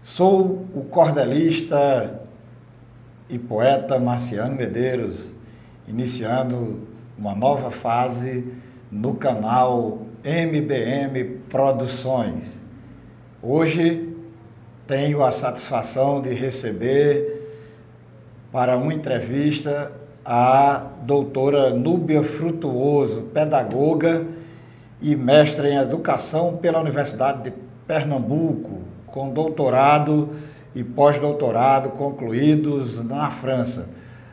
Sou o cordelista e poeta Marciano Medeiros, iniciando uma nova fase no canal MBM Produções. Hoje tenho a satisfação de receber para uma entrevista a doutora Núbia Frutuoso, pedagoga e mestra em educação pela Universidade de Pernambuco, com doutorado e pós-doutorado concluídos na França.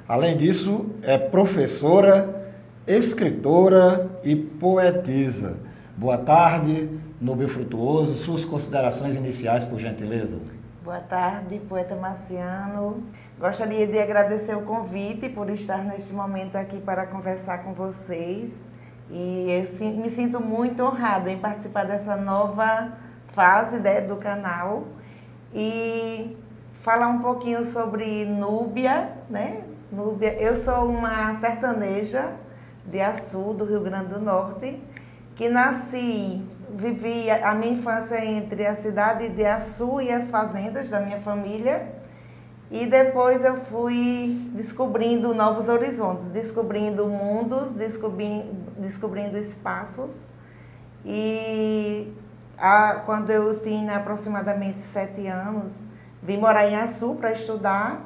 Além disso, é professora, escritora e poetisa. Boa tarde, Núbia Frutuoso. Suas considerações iniciais, por gentileza. Boa tarde, poeta Marciano. Gostaria de agradecer o convite por estar neste momento aqui para conversar com vocês. E eu me sinto muito honrada em participar dessa nova fase do canal e falar um pouquinho sobre Núbia, né? Núbia, eu sou uma sertaneja de Açu, do Rio Grande do Norte, que vivi a minha infância entre a cidade de Açu e as fazendas da minha família, e depois eu fui descobrindo novos horizontes, descobrindo mundos, descobrindo espaços, e quando eu tinha aproximadamente 7 anos, vim morar em Açu para estudar.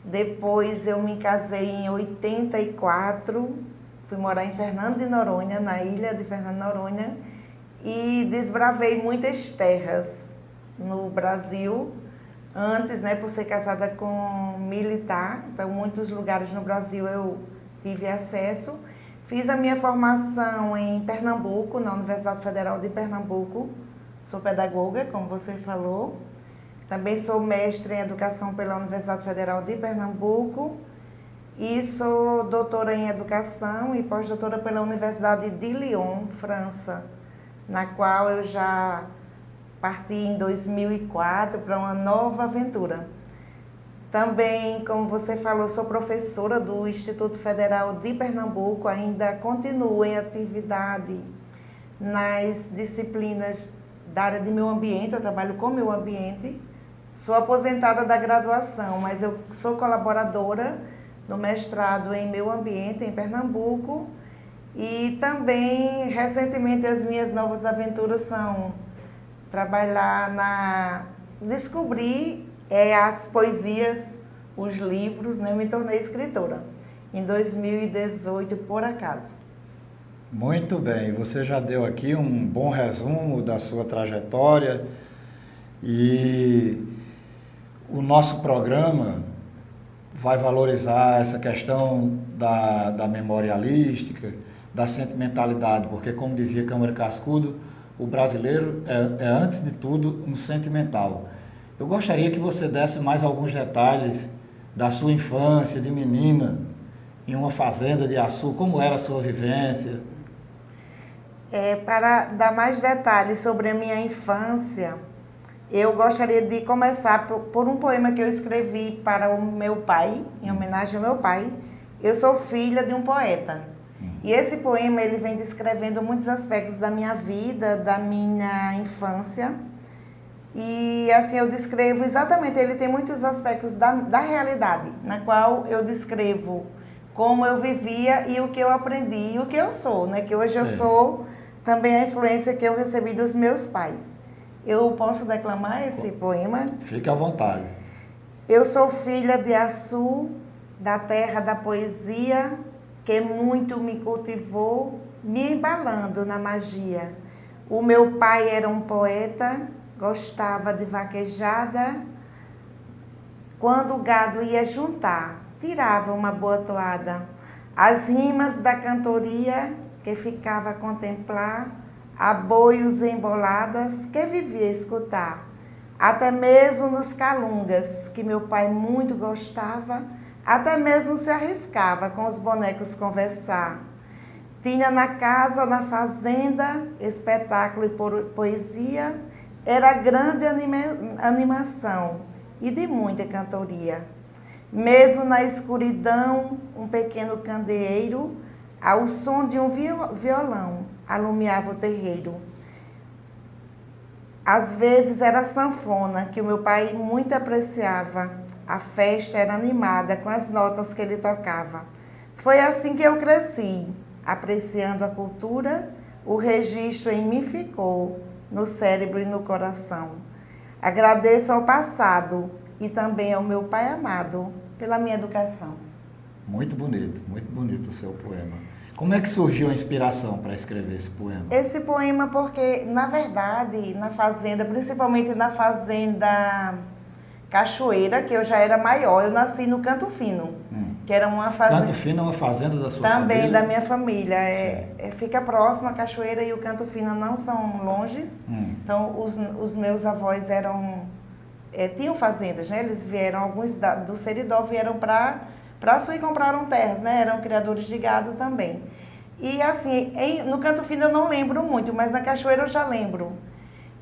Depois eu me casei em 84, fui morar em Fernando de Noronha, na ilha de Fernando de Noronha, e desbravei muitas terras no Brasil. Antes, por ser casada com militar, então muitos lugares no Brasil eu tive acesso. Fiz a minha formação em Pernambuco, na Universidade Federal de Pernambuco. Sou pedagoga, como você falou. Também sou mestre em educação pela Universidade Federal de Pernambuco. E sou doutora em educação e pós-doutora pela Universidade de Lyon, França, na qual eu já parti em 2004 para uma nova aventura. Também, como você falou, sou professora do Instituto Federal de Pernambuco, ainda continuo em atividade nas disciplinas da área de meio ambiente, eu trabalho com meio ambiente. Sou aposentada da graduação, mas eu sou colaboradora no mestrado em meio ambiente em Pernambuco. E também, recentemente, as minhas novas aventuras são descobrir as poesias, os livros, me tornei escritora em 2018, por acaso. Muito bem, você já deu aqui um bom resumo da sua trajetória e o nosso programa vai valorizar essa questão da memorialística, da sentimentalidade, porque, como dizia Câmara Cascudo, o brasileiro é, antes de tudo, um sentimental. Eu gostaria que você desse mais alguns detalhes da sua infância de menina em uma fazenda de Açu, como era a sua vivência? Para dar mais detalhes sobre a minha infância, eu gostaria de começar por um poema que eu escrevi para o meu pai, em homenagem ao meu pai. Eu sou filha de um poeta. E esse poema ele vem descrevendo muitos aspectos da minha vida, da minha infância. E assim eu descrevo exatamente, ele tem muitos aspectos da realidade, na qual eu descrevo como eu vivia e o que eu aprendi e o que eu sou, que hoje eu sou também a influência que eu recebi dos meus pais. Eu posso declamar esse poema? Fique à vontade. Eu sou filha de Açu, da terra da poesia, que muito me cultivou, me embalando na magia. O meu pai era um poeta, gostava de vaquejada. Quando o gado ia juntar, tirava uma boa toada. As rimas da cantoria, que ficava a contemplar, aboios emboladas, que vivia a escutar. Até mesmo nos calungas, que meu pai muito gostava, até mesmo se arriscava com os bonecos conversar. Tinha na casa ou na fazenda, espetáculo e poesia, era grande animação e de muita cantoria. Mesmo na escuridão, um pequeno candeeiro, ao som de um violão, alumiava o terreiro. Às vezes era a sanfona, que o meu pai muito apreciava. A festa era animada com as notas que ele tocava. Foi assim que eu cresci, apreciando a cultura, o registro em mim ficou, no cérebro e no coração. Agradeço ao passado e também ao meu pai amado pela minha educação. Muito bonito o seu poema. Como é que surgiu a inspiração para escrever esse poema? Esse poema porque, na verdade, na fazenda, principalmente na fazenda Cachoeira, que eu já era maior, eu nasci no Canto Fino, que era uma fazenda... Canto Fino é uma fazenda da sua família? Também da minha família. Fica próximo, a Cachoeira e o Canto Fino não são longes. Então, os meus avós tinham fazendas, né? Eles vieram, alguns do Seridó vieram para Sul e compraram terras, né? Eram criadores de gado também. E assim, no Canto Fino eu não lembro muito, mas na Cachoeira eu já lembro.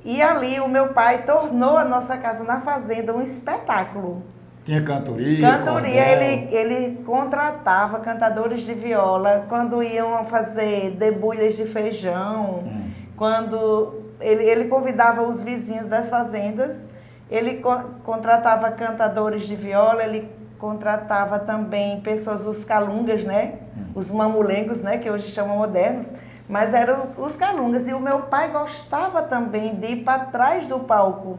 E ali o meu pai tornou a nossa casa na fazenda um espetáculo. Tinha cantoria? Cantoria, ele contratava cantadores de viola quando iam fazer debulhas de feijão, quando ele convidava os vizinhos das fazendas, ele contratava cantadores de viola, ele contratava também pessoas, os calungas, né? Os mamulengos, né? Que hoje chamam modernos, mas eram os calungas. E o meu pai gostava também de ir para trás do palco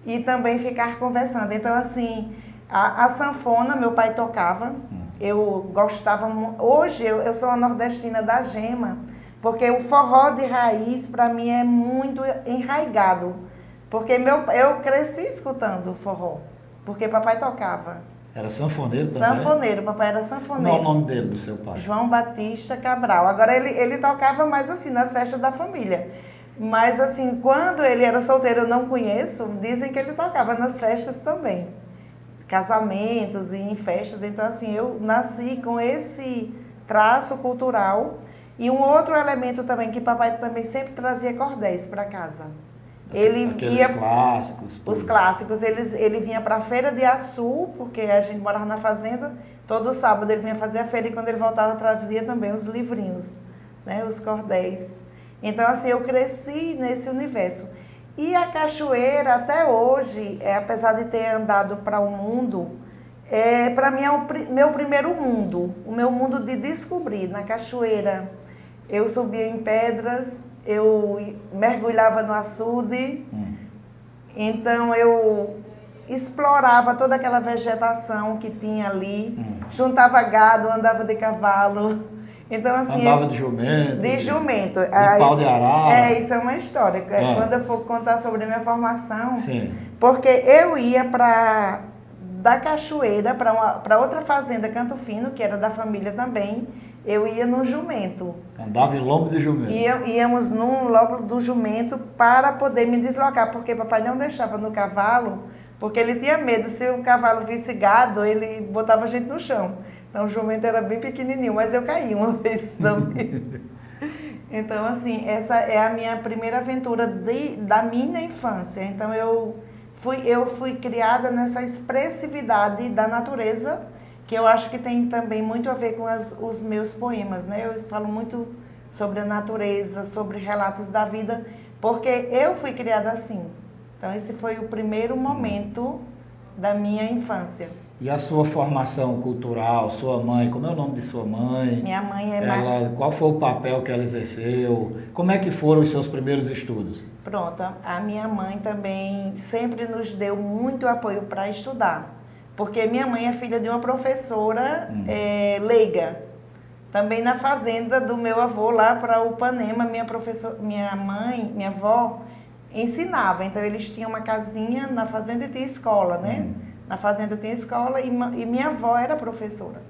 e também ficar conversando. Então, assim, a sanfona, meu pai tocava, eu gostava. Hoje, eu sou uma nordestina da gema, porque o forró de raiz, para mim, é muito enraigado. Porque eu cresci escutando forró, porque papai tocava. Era sanfoneiro também? Sanfoneiro, papai era sanfoneiro. Qual é o nome dele, do seu pai? João Batista Cabral. Agora, ele tocava mais assim, nas festas da família. Mas assim, quando ele era solteiro, eu não conheço, dizem que ele tocava nas festas também. Casamentos e em festas. Então, assim, eu nasci com esse traço cultural. E um outro elemento também, que papai também sempre trazia cordéis para casa. Clássicos. Os clássicos. Ele vinha para a Feira de Açu, porque a gente morava na fazenda. Todo sábado ele vinha fazer a feira e quando ele voltava trazia também os livrinhos, né, os cordéis. Então, assim, eu cresci nesse universo. E a Cachoeira, até hoje, apesar de ter andado para o mundo, para mim é o meu primeiro mundo, o meu mundo de descobrir. Na Cachoeira, eu subia em pedras, eu mergulhava no açude, então eu explorava toda aquela vegetação que tinha ali, juntava gado, andava de cavalo. Então, assim, andava de jumento. De jumento. De pau de arara. Isso é uma história. Quando eu for contar sobre a minha formação, sim, porque eu ia da Cachoeira para outra fazenda, Canto Fino, que era da família também, eu ia no jumento. Andava em lombo de jumento. Íamos num lombo do jumento para poder me deslocar, porque papai não deixava no cavalo, porque ele tinha medo, se o cavalo visse gado, ele botava a gente no chão. Então o jumento era bem pequenininho, mas eu caí uma vez também. Então, assim, essa é a minha primeira aventura da minha infância. Então eu fui criada nessa expressividade da natureza, que eu acho que tem também muito a ver com os meus poemas, né? Eu falo muito sobre a natureza, sobre relatos da vida, porque eu fui criada assim. Então esse foi o primeiro momento da minha infância. E a sua formação cultural, sua mãe, como é o nome de sua mãe? Minha mãe Qual foi o papel que ela exerceu? Como é que foram os seus primeiros estudos? Pronto, a minha mãe também sempre nos deu muito apoio para estudar. Porque minha mãe é filha de uma professora leiga. Também na fazenda do meu avô, lá para Upanema, minha avó ensinava. Então, eles tinham uma casinha na fazenda e tinha escola, né? Na fazenda tinha escola e minha avó era professora.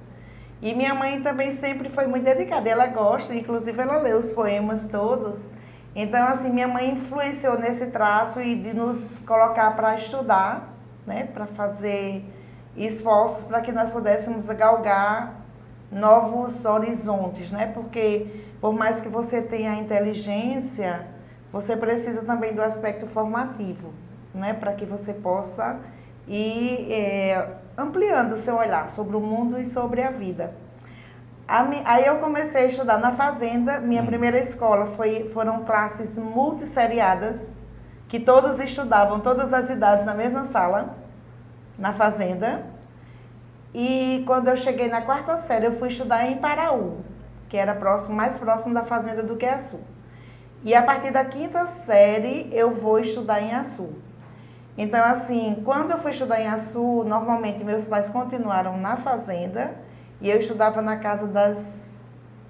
E minha mãe também sempre foi muito dedicada. Ela gosta, inclusive ela lê os poemas todos. Então, assim, minha mãe influenciou nesse traço e de nos colocar para estudar, né? Para fazer esforços para que nós pudéssemos galgar novos horizontes, né? Porque por mais que você tenha a inteligência, você precisa também do aspecto formativo, né? Para que você possa ir ampliando o seu olhar sobre o mundo e sobre a vida. Aí eu comecei a estudar na fazenda. Minha primeira escola foram classes multisseriadas, que todos estudavam, todas as idades na mesma sala, na fazenda. E quando eu cheguei na 4ª série, eu fui estudar em Paraú, que era mais próximo da fazenda do que Açu. E a partir da 5ª série, eu vou estudar em Açu. Então, assim, quando eu fui estudar em Açu, normalmente meus pais continuaram na fazenda e eu estudava na casa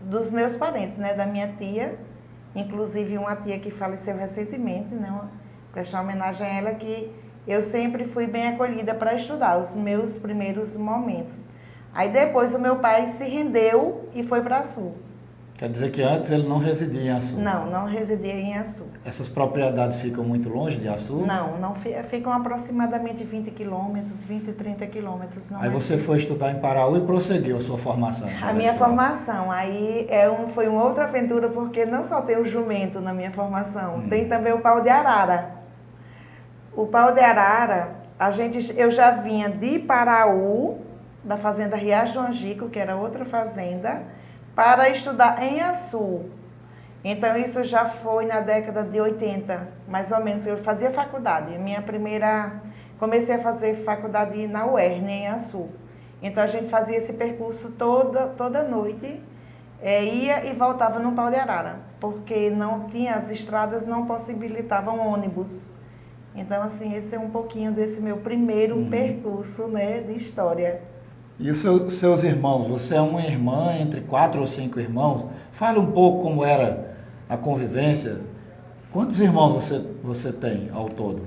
dos meus parentes, né, da minha tia, inclusive uma tia que faleceu recentemente, né, prestar homenagem a ela, que eu sempre fui bem acolhida para estudar, os meus primeiros momentos. Aí depois o meu pai se rendeu e foi para Açu. Quer dizer que antes ele não residia em Açu? Não, não residia em Açu. Essas propriedades ficam muito longe de Açu? Não ficam aproximadamente 20 quilômetros, 20, 30 quilômetros. Aí você foi estudar em Paraú e prosseguiu a sua formação? A minha formação, aí foi uma outra aventura, porque não só tem o jumento na minha formação, tem também o pau de arara. O pau de arara, eu já vinha de Paraú, da fazenda Riacho do Angico, que era outra fazenda, para estudar em Açu. Então, isso já foi na década de 80, mais ou menos. Eu fazia faculdade. Comecei a fazer faculdade na UERN, em Açu. Então, a gente fazia esse percurso toda noite, ia e voltava no pau de arara, porque as estradas não possibilitavam ônibus. Então, assim, esse é um pouquinho desse meu primeiro percurso, né, de história. E os seus irmãos? Você é uma irmã entre 4 ou 5 irmãos? Fale um pouco como era a convivência. Quantos irmãos você tem ao todo?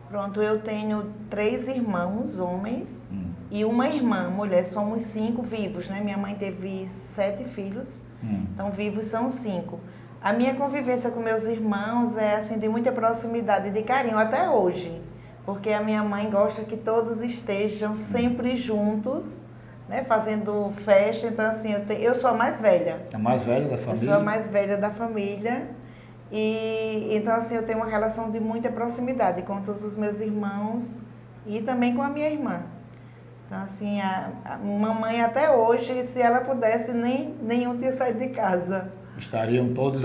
Pronto, eu tenho 3 irmãos, homens, e uma irmã, mulher. Somos 5 vivos, né? Minha mãe teve 7 filhos, então vivos são 5. A minha convivência com meus irmãos é assim, de muita proximidade, de carinho, até hoje. Porque a minha mãe gosta que todos estejam sempre juntos, né, fazendo festa. Então, assim, eu sou a mais velha. A mais velha da família? Eu sou a mais velha da família. E, então, assim, eu tenho uma relação de muita proximidade com todos os meus irmãos e também com a minha irmã. Então, assim, a mamãe até hoje, se ela pudesse, nenhum tinha saído de casa. Estariam todos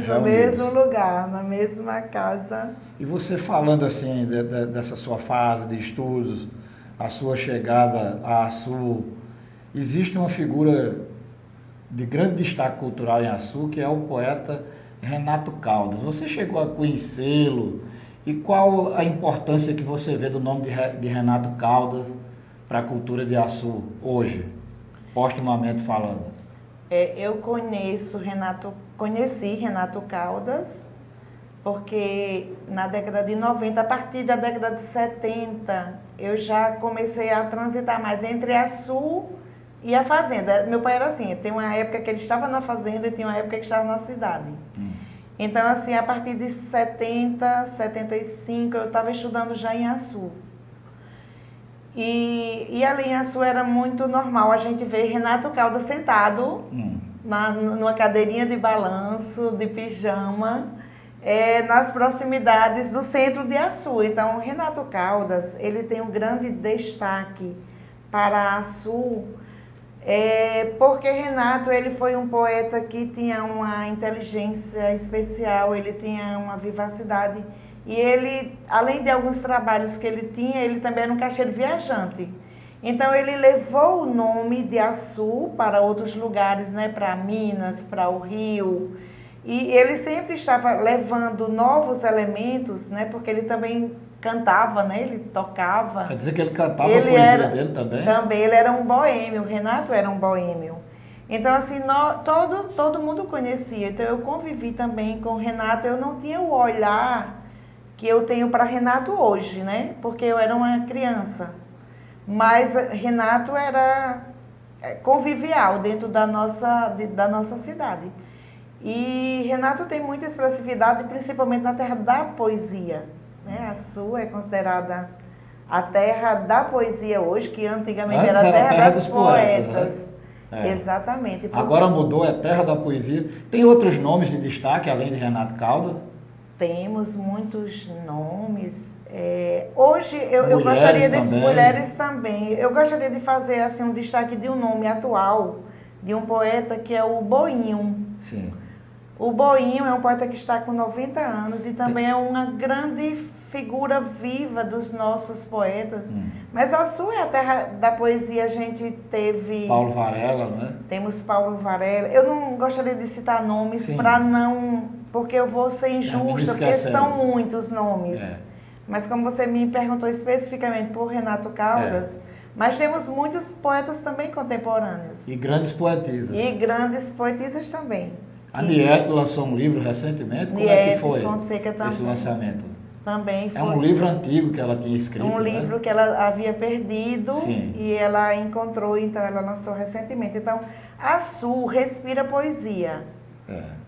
no mesmo lugar, na mesma casa. E você falando assim dessa sua fase de estudos, a sua chegada a Açu, existe uma figura de grande destaque cultural em Açu, que é o poeta Renato Caldas. Você chegou a conhecê-lo? E qual a importância que você vê do nome de Renato Caldas para a cultura de Açu hoje, postumamente falando? Eu conheci Renato Caldas, porque na década de 90, a partir da década de 70, eu já comecei a transitar mais entre Açu e a fazenda. Meu pai era assim, tem uma época que ele estava na fazenda e tem uma época que estava na cidade. Então, assim, a partir de 70, 75, eu estava estudando já em Açu. E ali em Açu era muito normal a gente ver Renato Caldas sentado numa cadeirinha de balanço, de pijama, nas proximidades do centro de Açu. Então, Renato Caldas, ele tem um grande destaque para Açu, porque Renato, ele foi um poeta que tinha uma inteligência especial, ele tinha uma vivacidade. E ele, além de alguns trabalhos que ele tinha, ele também era um caixeiro viajante. Então, ele levou o nome de Açu para outros lugares, né, para Minas, para o Rio. E ele sempre estava levando novos elementos, né, porque ele também cantava, né, ele tocava. Quer dizer que ele cantava a poesia dele também? Também, ele era um boêmio, o Renato era um boêmio. Então, assim, todo mundo conhecia. Então, eu convivi também com o Renato, eu não tinha o olhar que eu tenho para Renato hoje, né? Porque eu era uma criança. Mas Renato era convivial dentro da nossa cidade. E Renato tem muita expressividade, principalmente na terra da poesia, né? Açu é considerada a terra da poesia hoje, que antigamente era a terra das poetas. Né? Exatamente. Agora mudou, é terra da poesia. Tem outros nomes de destaque, além de Renato Caldas? Temos muitos nomes. Hoje eu gostaria de mulheres também. Eu gostaria de fazer assim um destaque de um nome atual de um poeta que é o Boinho. Sim. O Boinho é um poeta que está com 90 anos e também é uma grande figura viva dos nossos poetas. Mas a sua é a terra da poesia, a gente teve... Paulo Varela, né? Temos Paulo Varela. Eu não gostaria de citar nomes para não... Porque eu vou ser injusta, porque são muitos nomes. Mas como você me perguntou especificamente por Renato Caldas, mas temos muitos poetas também contemporâneos. E grandes poetisas. E grandes poetisas também. A Nieto lançou um livro recentemente. Como é que foi Fonseca também, esse lançamento? Também foi. É um livro antigo que ela tinha escrito. Um livro que ela havia perdido. Sim. E ela encontrou, então ela lançou recentemente. Então, a Su respira poesia.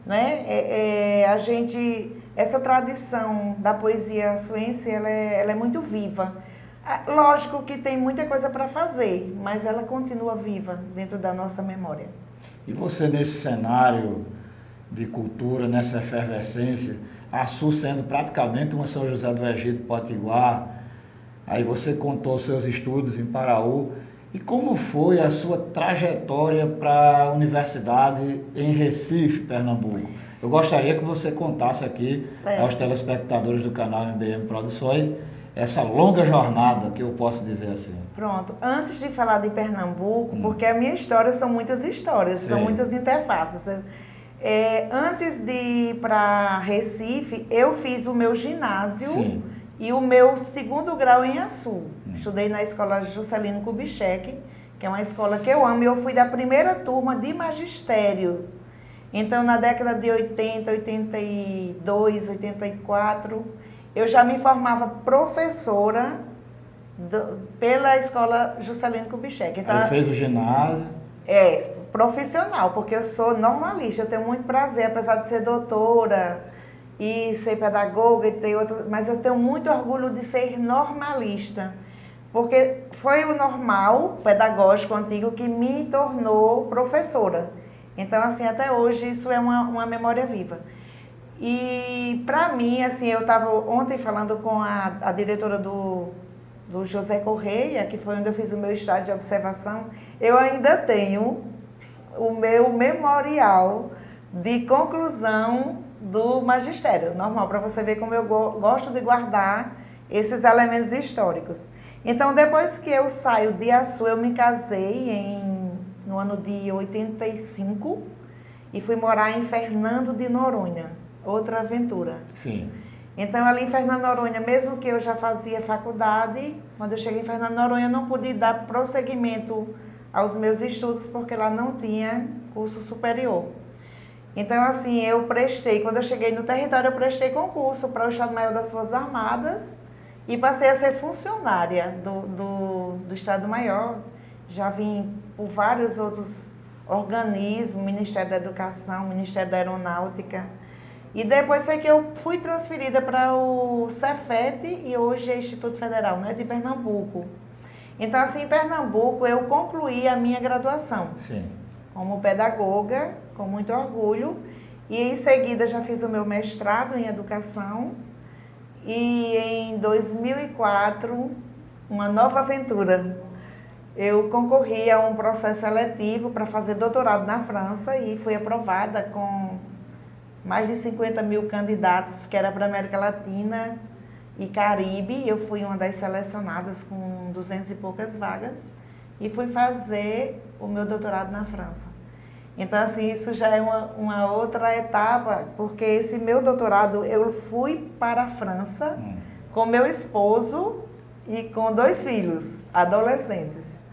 Né? A gente, essa tradição da poesia açuense, ela é muito viva. Lógico que tem muita coisa para fazer, mas ela continua viva dentro da nossa memória. E você, nesse cenário de cultura, nessa efervescência, a Su sendo praticamente uma São José do Egito, Potiguar, aí você contou seus estudos em Paraú, e como foi a sua trajetória para a universidade em Recife, Pernambuco? Eu gostaria que você contasse aqui aos telespectadores do canal MBM Produções essa longa jornada, que eu posso dizer assim. Pronto. Antes de falar de Pernambuco, porque a minha história são muitas histórias, são muitas interfaces. Antes de ir para Recife, eu fiz o meu ginásio e o meu segundo grau em Açu. Estudei na escola Juscelino Kubitschek, que é uma escola que eu amo, e eu fui da primeira turma de magistério. Então, na década de 80, 82, 84, eu já me formava professora pela escola Juscelino Kubitschek. Então, aí fez o ginásio? Profissional, porque eu sou normalista, eu tenho muito prazer, apesar de ser doutora e ser pedagoga e ter outro, mas eu tenho muito orgulho de ser normalista, porque foi o normal pedagógico antigo que me tornou professora. Então, assim, até hoje isso é uma memória viva. E para mim, assim, eu estava ontem falando com a diretora do José Correia, que foi onde eu fiz o meu estágio de observação, eu ainda tenho o meu memorial de conclusão do magistério, normal, para você ver como eu gosto de guardar esses elementos históricos. Então, depois que eu saio de Açu, eu me casei no ano de 85 e fui morar em Fernando de Noronha, outra aventura. Sim. Então, ali em Fernando de Noronha, mesmo que eu já fazia faculdade, quando eu cheguei em Fernando de Noronha, eu não pude dar prosseguimento aos meus estudos, porque lá não tinha curso superior. Então, assim, eu prestei, quando eu cheguei no território, eu prestei concurso para o Estado-Maior das Forças Armadas e passei a ser funcionária do Estado-Maior. Já vim por vários outros organismos, Ministério da Educação, Ministério da Aeronáutica. E depois foi que eu fui transferida para o Cefet e hoje é Instituto Federal, né, de Pernambuco. Então, assim, em Pernambuco, eu concluí a minha graduação como pedagoga, com muito orgulho, e em seguida já fiz o meu mestrado em educação, e em 2004, uma nova aventura. Eu concorri a um processo seletivo para fazer doutorado na França e fui aprovada com mais de 50 mil candidatos, que era para a América Latina e Caribe. Eu fui uma das selecionadas com 200 e poucas vagas e fui fazer o meu doutorado na França. Então, assim, isso já é uma outra etapa, porque esse meu doutorado, eu fui para a França com meu esposo e com 2 filhos, adolescentes.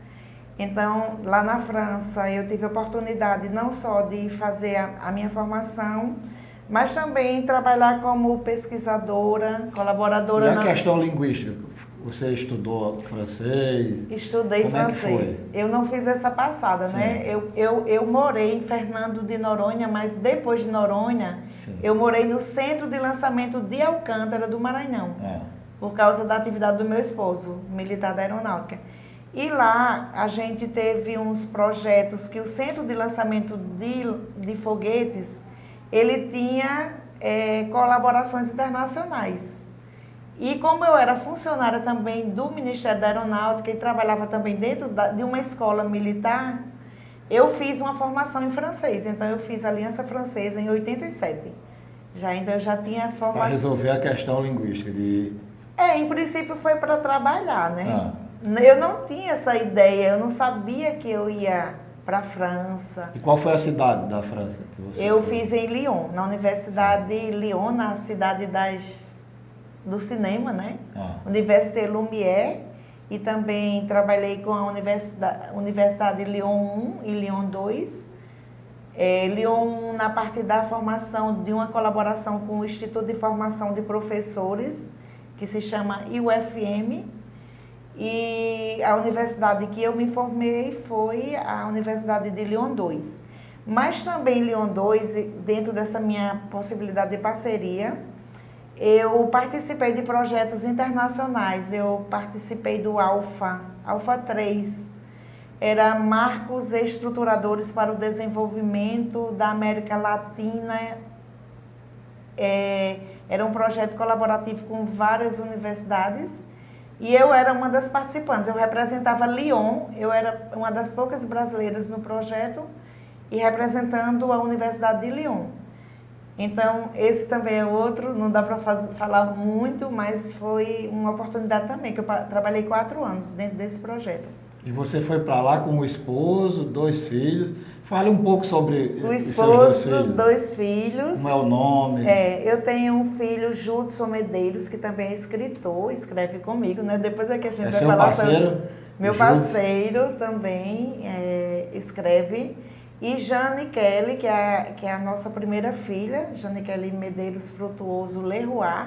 Então, lá na França, eu tive a oportunidade não só de fazer a minha formação, mas também trabalhar como pesquisadora, colaboradora. E a questão linguística? Você estudou francês? Estudei francês. Eu não fiz essa passada, né? Eu morei em Fernando de Noronha, mas depois de Noronha, eu morei no centro de lançamento de Alcântara do Maranhão, por causa da atividade do meu esposo, militar da aeronáutica. E lá a gente teve uns projetos que o centro de lançamento de foguetes, ele tinha colaborações internacionais. E como eu era funcionária também do Ministério da Aeronáutica e trabalhava também dentro de uma escola militar, Eu fiz uma formação em francês, então eu fiz Aliança Francesa em 87. Então eu já tinha formação. Para resolver a questão linguística de... Em princípio foi para trabalhar, né? Ah. Eu não tinha essa ideia, eu não sabia que eu ia para a França. E qual foi a cidade da França que você Eu foi? fiz em Lyon, na Universidade de Lyon, na cidade do cinema, né? Université Lumière. E também trabalhei com a Universidade de Lyon 1 e Lyon 2. Lyon na parte da formação de uma colaboração com o Instituto de Formação de Professores, que se chama IUFM. E a universidade que eu me formei foi a Universidade de Lyon 2. Mas também Lyon 2, dentro dessa minha possibilidade de parceria, eu participei de projetos internacionais. Eu participei do Alfa 3. Era Marcos Estruturadores para o Desenvolvimento da América Latina. Era um projeto colaborativo com várias universidades. E eu era uma das participantes. Eu representava Lyon. Eu era uma das poucas brasileiras no projeto e representando a Universidade de Lyon. Então, esse também é outro, não dá para falar muito, mas foi uma oportunidade também, que eu trabalhei 4 anos dentro desse projeto. E você foi para lá com o esposo, 2 filhos. Fale um pouco sobre o esposo, seus 2 filhos. 2 filhos. Como é o nome? Eu tenho um filho, Judson Medeiros, que também é escritor, escreve comigo, né? Depois é que a gente vai falar sobre... Meu parceiro também escreve. E Jane Kelly, que é a nossa primeira filha, Jane Kelly Medeiros Frutuoso Leroy,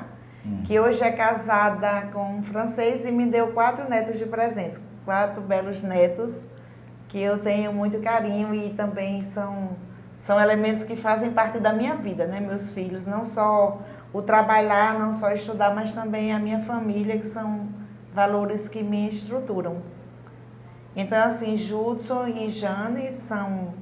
que hoje é casada com um francês e me deu 4 netos de presentes, 4 belos netos, que eu tenho muito carinho e também são elementos que fazem parte da minha vida, né? Meus filhos, não só o trabalhar, não só estudar, mas também a minha família, que são valores que me estruturam. Então, assim, Judson e Jane são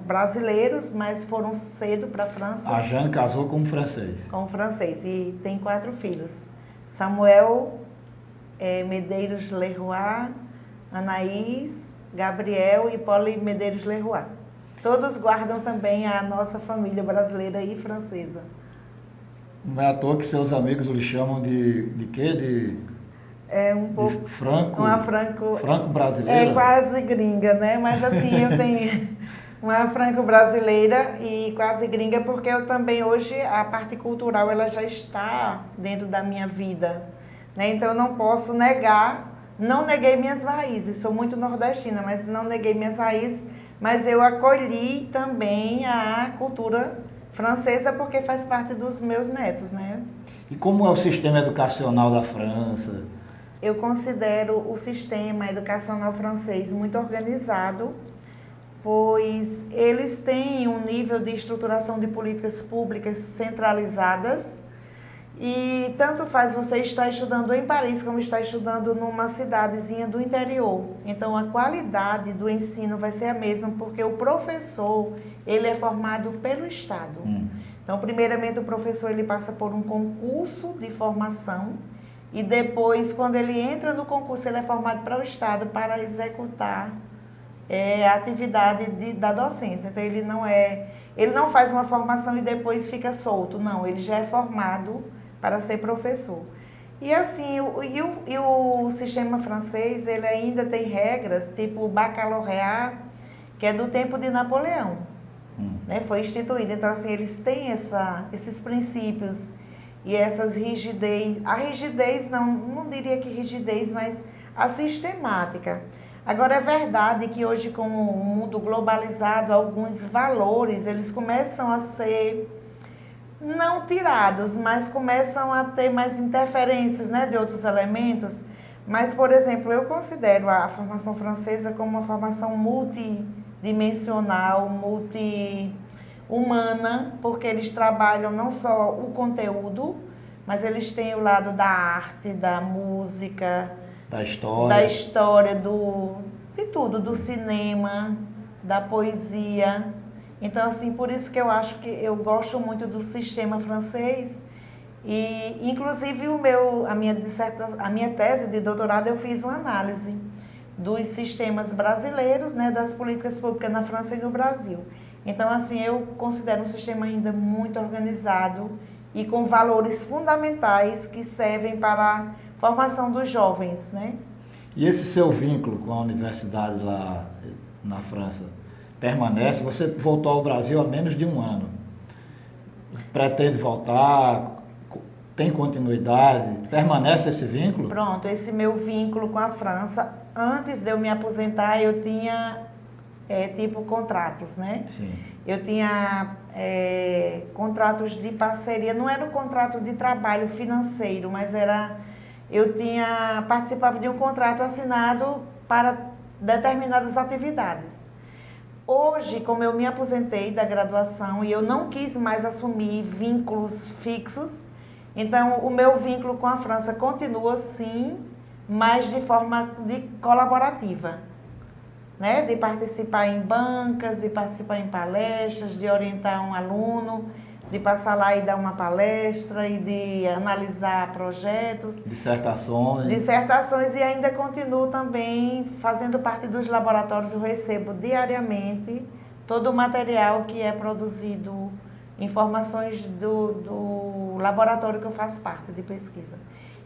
brasileiros, mas foram cedo para a França. A Jane casou com um francês. Com um francês, e tem 4 filhos. Samuel Medeiros Leroy, Anaís, Gabriel e Paulo Medeiros Leroy. Todos guardam também a nossa família brasileira e francesa. Não é à toa que seus amigos lhe chamam de quê? Um pouco... De franco? Franco brasileira? É quase gringa, né? Mas assim, eu tenho uma franco brasileira e quase gringa, porque eu também hoje, a parte cultural, ela já está dentro da minha vida, né? Então eu não posso negar, não neguei minhas raízes, sou muito nordestina, mas não neguei minhas raízes, mas eu acolhi também a cultura francesa, porque faz parte dos meus netos, né? E como é o sistema educacional da França? Eu considero o sistema educacional francês muito organizado, pois eles têm um nível de estruturação de políticas públicas centralizadas e tanto faz você estar estudando em Paris como estar estudando numa cidadezinha do interior. Então a qualidade do ensino vai ser a mesma, porque o professor ele é formado pelo Estado. Então primeiramente o professor ele passa por um concurso de formação. E depois, quando ele entra no concurso, ele é formado para o Estado para executar a atividade da docência. Então, ele não faz uma formação e depois fica solto. Não, ele já é formado para ser professor. E assim, o sistema francês, ele ainda tem regras, tipo o baccalaureat, que é do tempo de Napoleão. Né? Foi instituído. Então, assim, eles têm esses princípios e essas rigidez, a rigidez, não diria que rigidez, mas a sistemática. Agora, é verdade que hoje, com o mundo globalizado, alguns valores, eles começam a ser, não tirados, mas começam a ter mais interferências, né, de outros elementos. Mas, por exemplo, eu considero a formação francesa como uma formação multidimensional, humana, porque eles trabalham não só o conteúdo, mas eles têm o lado da arte, da música, da história, de tudo, do cinema, da poesia. Então, assim, por isso que eu acho que eu gosto muito do sistema francês e, inclusive, a minha tese de doutorado eu fiz uma análise, dos sistemas brasileiros, né, das políticas públicas na França e no Brasil. Então, assim, eu considero um sistema ainda muito organizado e com valores fundamentais que servem para a formação dos jovens, né? E esse seu vínculo com a universidade lá na França permanece? Você voltou ao Brasil há menos de um ano. Pretende voltar? Tem continuidade? Permanece esse vínculo? Pronto, esse meu vínculo com a França, antes de eu me aposentar, eu tinha tipo contratos, né? Sim. Eu tinha contratos de parceria, não era um contrato de trabalho financeiro, mas participava de um contrato assinado para determinadas atividades. Hoje, como eu me aposentei da graduação e eu não quis mais assumir vínculos fixos, então o meu vínculo com a França continua sim, mas de forma colaborativa, né? De participar em bancas, de participar em palestras, de orientar um aluno, de passar lá e dar uma palestra e de analisar projetos. Dissertações, e ainda continuo também fazendo parte dos laboratórios. Eu recebo diariamente todo o material que é produzido, informações do laboratório que eu faço parte de pesquisa.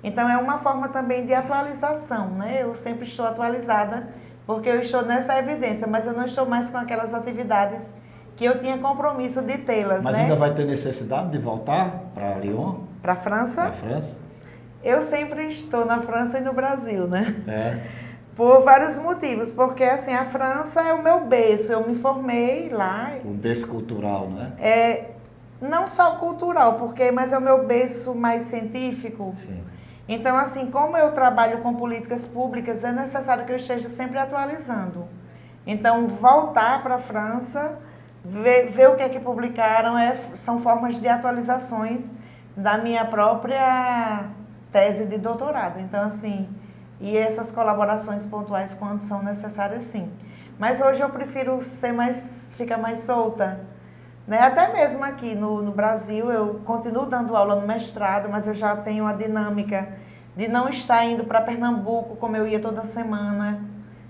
Então é uma forma também de atualização, né? Eu sempre estou atualizada porque eu estou nessa evidência, mas eu não estou mais com aquelas atividades que eu tinha compromisso de tê-las, Mas né? ainda vai ter necessidade de voltar para Lyon? Para a França? Para a França? Eu sempre estou na França e no Brasil, né? Por vários motivos, porque assim, a França é o meu berço, eu me formei lá. O berço cultural, né? Não só cultural, mas é o meu berço mais científico. Sim. Então, assim, como eu trabalho com políticas públicas, é necessário que eu esteja sempre atualizando. Então, voltar para a França, ver o que é que publicaram, são formas de atualizações da minha própria tese de doutorado. Então, assim, e essas colaborações pontuais quando são necessárias, sim. Mas hoje eu prefiro ficar mais solta, né? Até mesmo aqui no Brasil, eu continuo dando aula no mestrado, mas eu já tenho a dinâmica de não estar indo para Pernambuco como eu ia toda semana.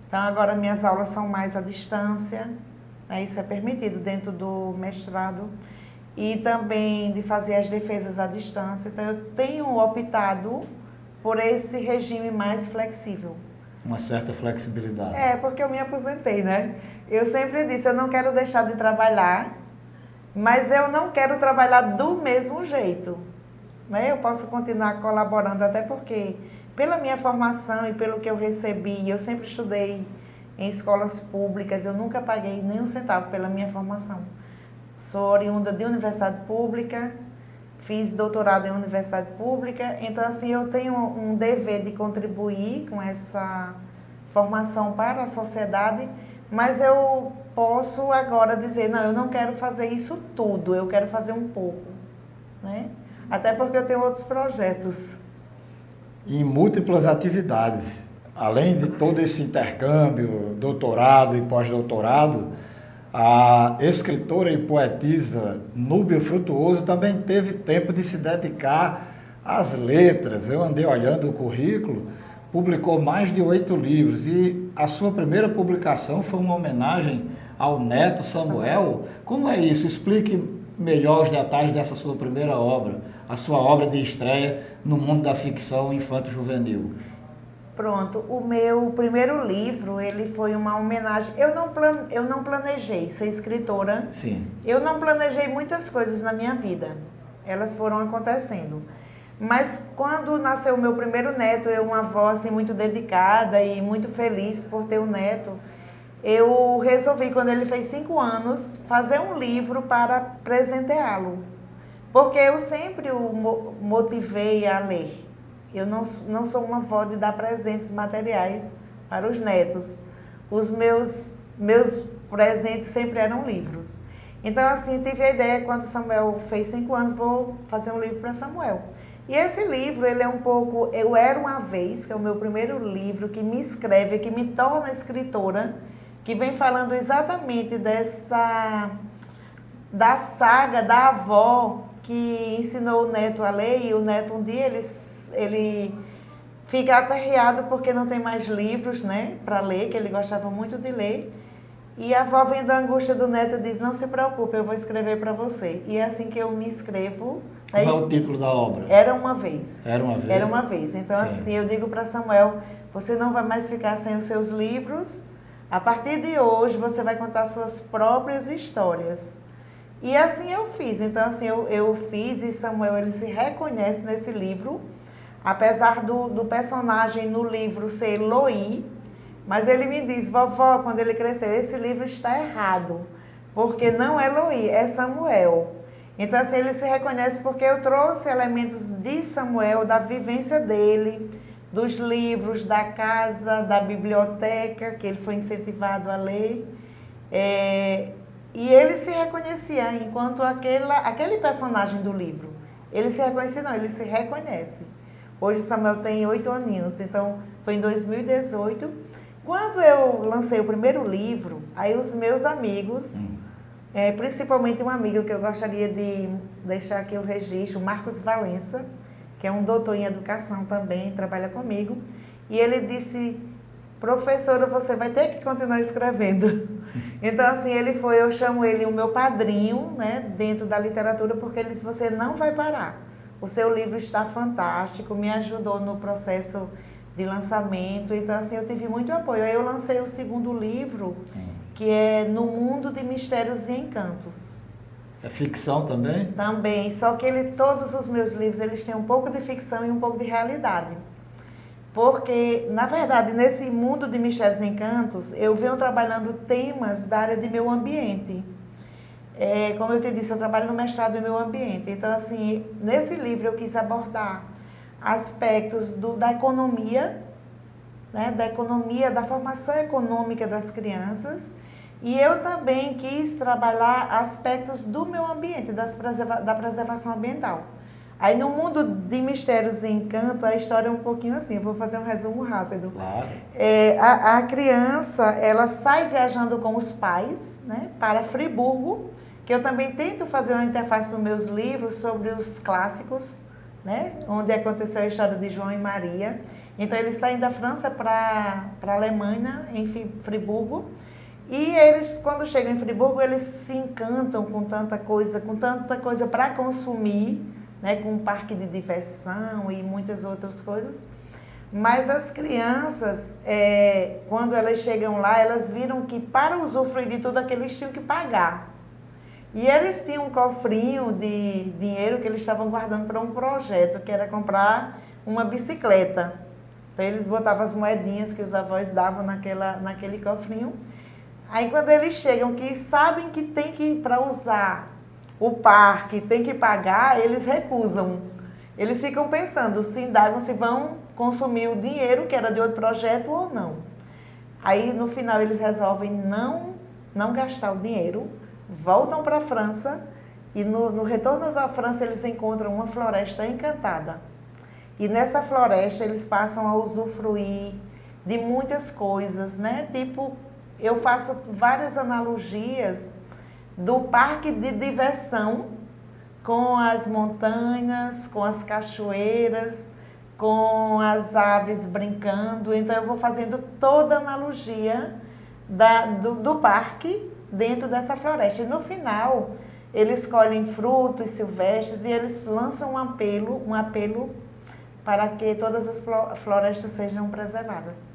Então, agora minhas aulas são mais à distância, né? Isso é permitido dentro do mestrado. E também de fazer as defesas à distância. Então, eu tenho optado por esse regime mais flexível. Uma certa flexibilidade. Porque eu me aposentei, né? Eu sempre disse, eu não quero deixar de trabalhar, mas eu não quero trabalhar do mesmo jeito, né? Eu posso continuar colaborando, até porque, pela minha formação e pelo que eu recebi, eu sempre estudei em escolas públicas, eu nunca paguei nem um centavo pela minha formação. Sou oriunda de universidade pública, fiz doutorado em universidade pública, então assim, eu tenho um dever de contribuir com essa formação para a sociedade, mas eu posso agora dizer, não, eu não quero fazer isso tudo, eu quero fazer um pouco, né? Até porque eu tenho outros projetos. Em múltiplas atividades, além de todo esse intercâmbio, doutorado e pós-doutorado, a escritora e poetisa Núbia Frutuoso também teve tempo de se dedicar às letras. Eu andei olhando o currículo, publicou mais de 8 livros e a sua primeira publicação foi uma homenagem ao neto Samuel. Como é isso? Explique melhor os detalhes dessa sua primeira obra, a sua obra de estreia no mundo da ficção infanto-juvenil. Pronto, o meu primeiro livro, ele foi uma homenagem. Eu não planejei ser escritora. Sim. Eu não planejei muitas coisas na minha vida. Elas foram acontecendo. Mas quando nasceu o meu primeiro neto, eu, uma avó assim, muito dedicada e muito feliz por ter um neto, eu resolvi, quando ele fez 5 anos, fazer um livro para presenteá-lo. Porque eu sempre o motivei a ler. Eu não sou uma avó de dar presentes materiais para os netos. Os meus presentes sempre eram livros. Então, assim, tive a ideia, quando Samuel fez 5 anos, vou fazer um livro para Samuel. E esse livro, ele é um pouco... Eu Era Uma Vez, que é o meu primeiro livro, que me escreve, que me torna escritora, que vem falando exatamente da saga da avó que ensinou o neto a ler, e o neto um dia ele fica aperreado porque não tem mais livros, né, para ler, que ele gostava muito de ler. E a avó, vendo a angústia do neto, diz: não se preocupe, eu vou escrever para você. E é assim que eu me inscrevo. Qual é o título da obra? Era uma vez. Era uma vez? Era uma vez. Então, Sim. assim, eu digo para Samuel: você não vai mais ficar sem os seus livros. A partir de hoje, você vai contar suas próprias histórias. E assim eu fiz. Então, assim, eu fiz, e Samuel, ele se reconhece nesse livro, apesar do personagem no livro ser Eloí. Mas ele me diz: vovó, quando ele cresceu, esse livro está errado, porque não é Eloí, é Samuel. Então, assim, ele se reconhece porque eu trouxe elementos de Samuel, da vivência dele, dos livros, da casa, da biblioteca, que ele foi incentivado a ler. E ele se reconhecia enquanto aquele personagem do livro. Ele se reconhecia, não, ele se reconhece. Hoje Samuel tem 8 aninhos, então foi em 2018. Quando eu lancei o primeiro livro, aí os meus amigos, principalmente um amigo que eu gostaria de deixar aqui o registro, Marcos Valença, que é um doutor em educação também, trabalha comigo, e ele disse: professora, você vai ter que continuar escrevendo. Então, assim, eu chamo ele o meu padrinho, né, dentro da literatura, porque ele disse: você não vai parar. O seu livro está fantástico, me ajudou no processo de lançamento, então assim, eu tive muito apoio. Aí eu lancei o segundo livro, que é No Mundo de Mistérios e Encantos. É ficção também? Também, só que todos os meus livros, eles têm um pouco de ficção e um pouco de realidade. Porque, na verdade, nesse mundo de Mistérios e Encantos, eu venho trabalhando temas da área de meio ambiente. Como eu te disse, eu trabalho no mestrado em meio ambiente. Então, assim, nesse livro eu quis abordar aspectos da economia, né, da formação econômica das crianças, e eu também quis trabalhar aspectos do meio ambiente, da preservação ambiental. Aí no mundo de Mistérios e Encanto, a história é um pouquinho assim, eu vou fazer um resumo rápido. Claro. A criança, ela sai viajando com os pais, né, para Friburgo, que eu também tento fazer uma interface nos meus livros sobre os clássicos, né, onde aconteceu a história de João e Maria. Então, eles saem da França para a Alemanha, em Friburgo, e eles, quando chegam em Friburgo, eles se encantam com tanta coisa para consumir, né, com um parque de diversão e muitas outras coisas. Mas as crianças, quando elas chegam lá, elas viram que para usufruir de tudo aquilo, eles tinham que pagar. E eles tinham um cofrinho de dinheiro que eles estavam guardando para um projeto, que era comprar uma bicicleta. Então, eles botavam as moedinhas que os avós davam naquele cofrinho. Aí, quando eles chegam, que sabem que tem que, para usar o parque, tem que pagar, eles recusam. Eles ficam pensando, se indagam se vão consumir o dinheiro, que era de outro projeto, ou não. Aí, no final, eles resolvem não gastar o dinheiro, voltam para a França, e no retorno da França eles encontram uma floresta encantada. E nessa floresta eles passam a usufruir de muitas coisas, né? Tipo, eu faço várias analogias do parque de diversão com as montanhas, com as cachoeiras, com as aves brincando. Então eu vou fazendo toda a analogia do parque dentro dessa floresta. E no final, eles colhem frutos silvestres e eles lançam um apelo para que todas as florestas sejam preservadas.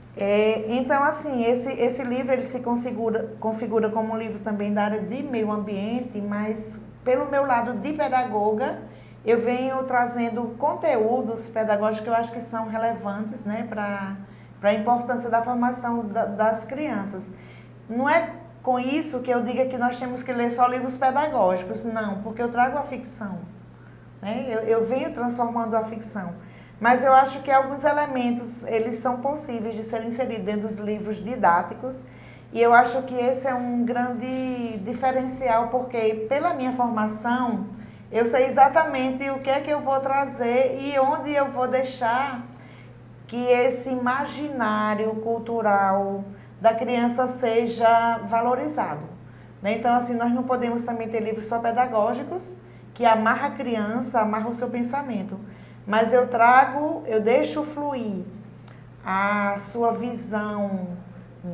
Então, assim, esse livro ele se configura como um livro também da área de meio ambiente, mas pelo meu lado de pedagoga, eu venho trazendo conteúdos pedagógicos que eu acho que são relevantes, né, para a importância da formação das crianças. Não é com isso que eu diga que nós temos que ler só livros pedagógicos, não, porque eu trago a ficção, né? Eu venho transformando a ficção. Mas eu acho que alguns elementos, eles são possíveis de serem inseridos dentro dos livros didáticos, e eu acho que esse é um grande diferencial, porque pela minha formação, eu sei exatamente o que é que eu vou trazer e onde eu vou deixar que esse imaginário cultural da criança seja valorizado, né? Então, assim, nós não podemos também ter livros só pedagógicos, que amarra a criança, amarra o seu pensamento. Mas eu deixo fluir a sua visão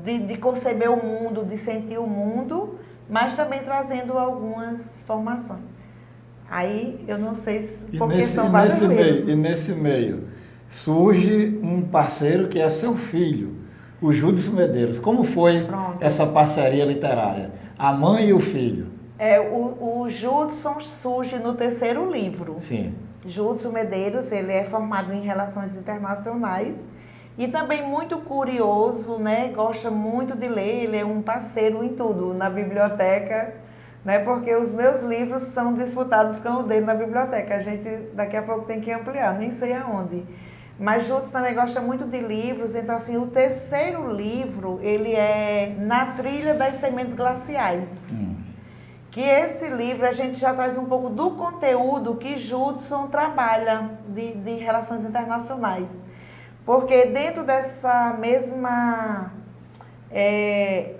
de conceber o mundo, de sentir o mundo, mas também trazendo algumas formações. Aí eu não sei se, porque são vários livros. E nesse meio surge um parceiro que é seu filho, o Júdice Medeiros. Como foi essa parceria literária? A mãe e o filho. O Judson surge no terceiro livro. Sim. Judson Medeiros, ele é formado em Relações Internacionais e também muito curioso, né? Gosta muito de ler, ele é um parceiro em tudo, na biblioteca, né? Porque os meus livros são disputados com o dele na biblioteca. A gente daqui a pouco tem que ampliar, nem sei aonde. Mas Judson também gosta muito de livros, então assim, o terceiro livro, ele é Na Trilha das Sementes Glaciais. Que esse livro a gente já traz um pouco do conteúdo que Judson trabalha de relações internacionais. Porque dentro dessa mesma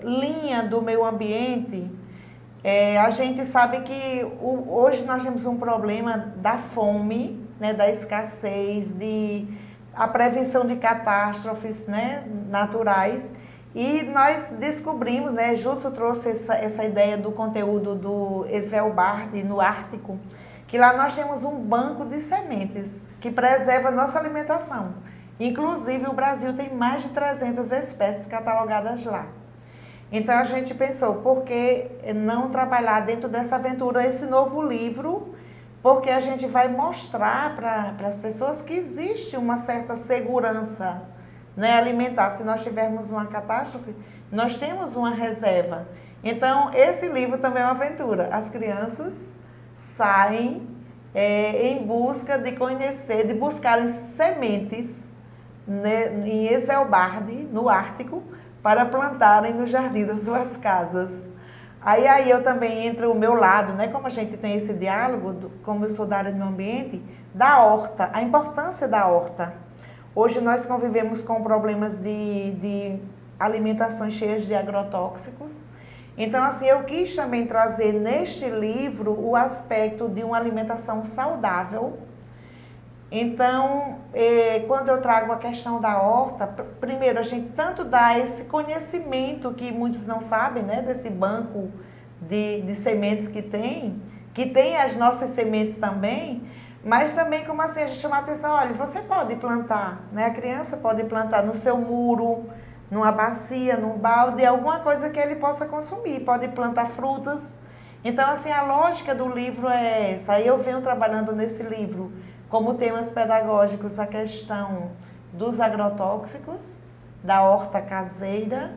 linha do meio ambiente, a gente sabe que hoje nós temos um problema da fome, né, da escassez, a prevenção de catástrofes, né, naturais. E nós descobrimos, né, Judson trouxe essa ideia do conteúdo do Svalbard no Ártico, que lá nós temos um banco de sementes que preserva a nossa alimentação. Inclusive o Brasil tem mais de 300 espécies catalogadas lá. Então a gente pensou, por que não trabalhar dentro dessa aventura esse novo livro? Porque a gente vai mostrar para as pessoas que existe uma certa segurança, né, alimentar. Se nós tivermos uma catástrofe, nós temos uma reserva. Então, esse livro também é uma aventura. As crianças saem em busca de conhecer, de buscarem sementes, né, em Svalbard, no Ártico, para plantarem no jardim das suas casas. Aí eu também entro o meu lado, né, como a gente tem esse diálogo, como eu sou da área do meio ambiente, da horta, a importância da horta. Hoje nós convivemos com problemas de alimentações cheias de agrotóxicos. Então, assim, eu quis também trazer neste livro o aspecto de uma alimentação saudável. Então, quando eu trago a questão da horta, primeiro a gente tanto dá esse conhecimento que muitos não sabem, né, desse banco de sementes que tem as nossas sementes também, mas também, como assim, a gente chama a atenção, olha, você pode plantar, né? A criança pode plantar no seu muro, numa bacia, num balde, alguma coisa que ele possa consumir, pode plantar frutas. Então, assim, a lógica do livro é essa. Aí eu venho trabalhando nesse livro, como temas pedagógicos, a questão dos agrotóxicos, da horta caseira,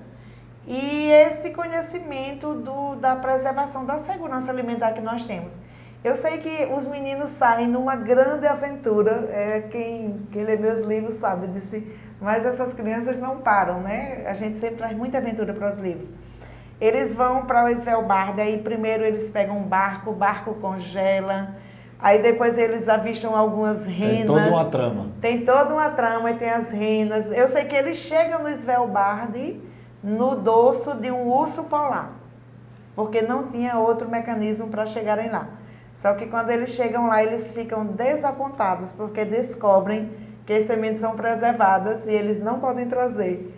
e esse conhecimento da preservação da segurança alimentar que nós temos. Eu sei que os meninos saem numa grande aventura, quem lê meus livros sabe disso, mas essas crianças não param, né? A gente sempre traz muita aventura para os livros. Eles vão para o Svalbard, aí primeiro eles pegam um barco, o barco congela, aí depois eles avistam algumas renas. Tem toda uma trama. Tem toda uma trama e tem as renas. Eu sei que eles chegam no Svalbard no dorso de um urso polar, porque não tinha outro mecanismo para chegarem lá. Só que quando eles chegam lá, eles ficam desapontados, porque descobrem que as sementes são preservadas e eles não podem trazer.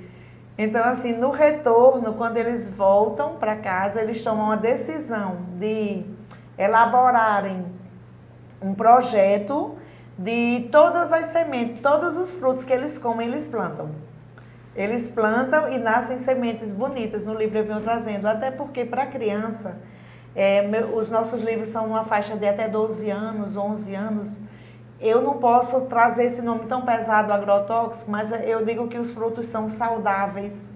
Então, assim, no retorno, quando eles voltam para casa, eles tomam a decisão de elaborarem um projeto de todas as sementes, todos os frutos que eles comem, eles plantam. Eles plantam e nascem sementes bonitas. No livro eu venho trazendo, até porque para a criança, os nossos livros são uma faixa de até 12 anos, 11 anos. Eu não posso trazer esse nome tão pesado, agrotóxico, mas eu digo que os frutos são saudáveis,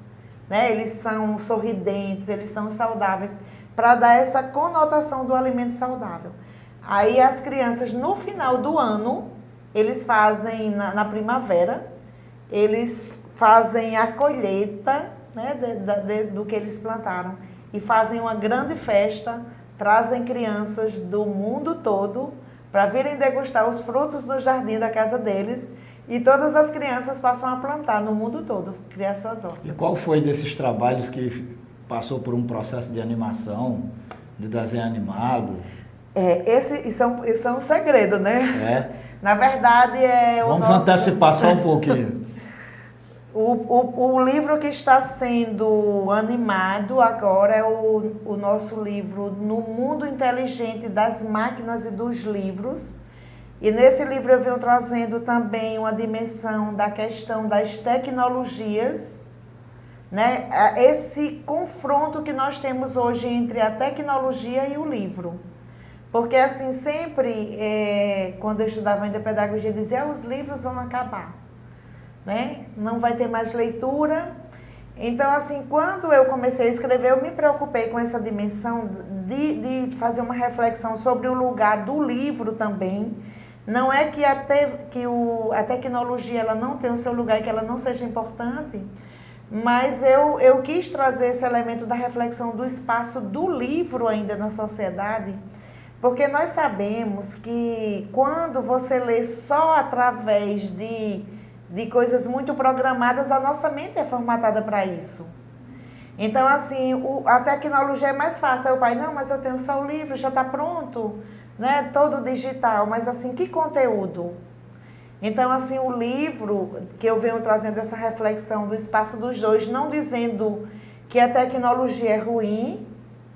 né? Eles são sorridentes, eles são saudáveis, para dar essa conotação do alimento saudável. Aí as crianças, no final do ano, eles fazem, na primavera, eles fazem a colheita, né, do que eles plantaram e fazem uma grande festa, trazem crianças do mundo todo para virem degustar os frutos do jardim da casa deles, e todas as crianças passam a plantar no mundo todo, criar suas hortas. E qual foi desses trabalhos que passou por um processo de animação, de desenho animado? Isso é um segredo, né? É. Na verdade, Vamos antecipar só um pouquinho. O livro que está sendo animado agora é o nosso livro No Mundo Inteligente das Máquinas e dos Livros. E nesse livro eu venho trazendo também uma dimensão da questão das tecnologias, né? Esse confronto que nós temos hoje entre a tecnologia e o livro. Porque assim, sempre, quando eu estudava ainda pedagogia, eu dizia, os livros vão acabar, né? Não vai ter mais leitura. Então, assim, quando eu comecei a escrever, eu me preocupei com essa dimensão de fazer uma reflexão sobre o lugar do livro também. Não é que a tecnologia ela não tem o seu lugar e que ela não seja importante, mas eu quis trazer esse elemento da reflexão do espaço do livro ainda na sociedade, porque nós sabemos que quando você lê só através de coisas muito programadas, a nossa mente é formatada para isso. Então, assim, a tecnologia é mais fácil. Aí o pai, não, mas eu tenho só o livro, já está pronto, né? Todo digital. Mas, assim, que conteúdo? Então, assim, o livro que eu venho trazendo essa reflexão do espaço dos dois, não dizendo que a tecnologia é ruim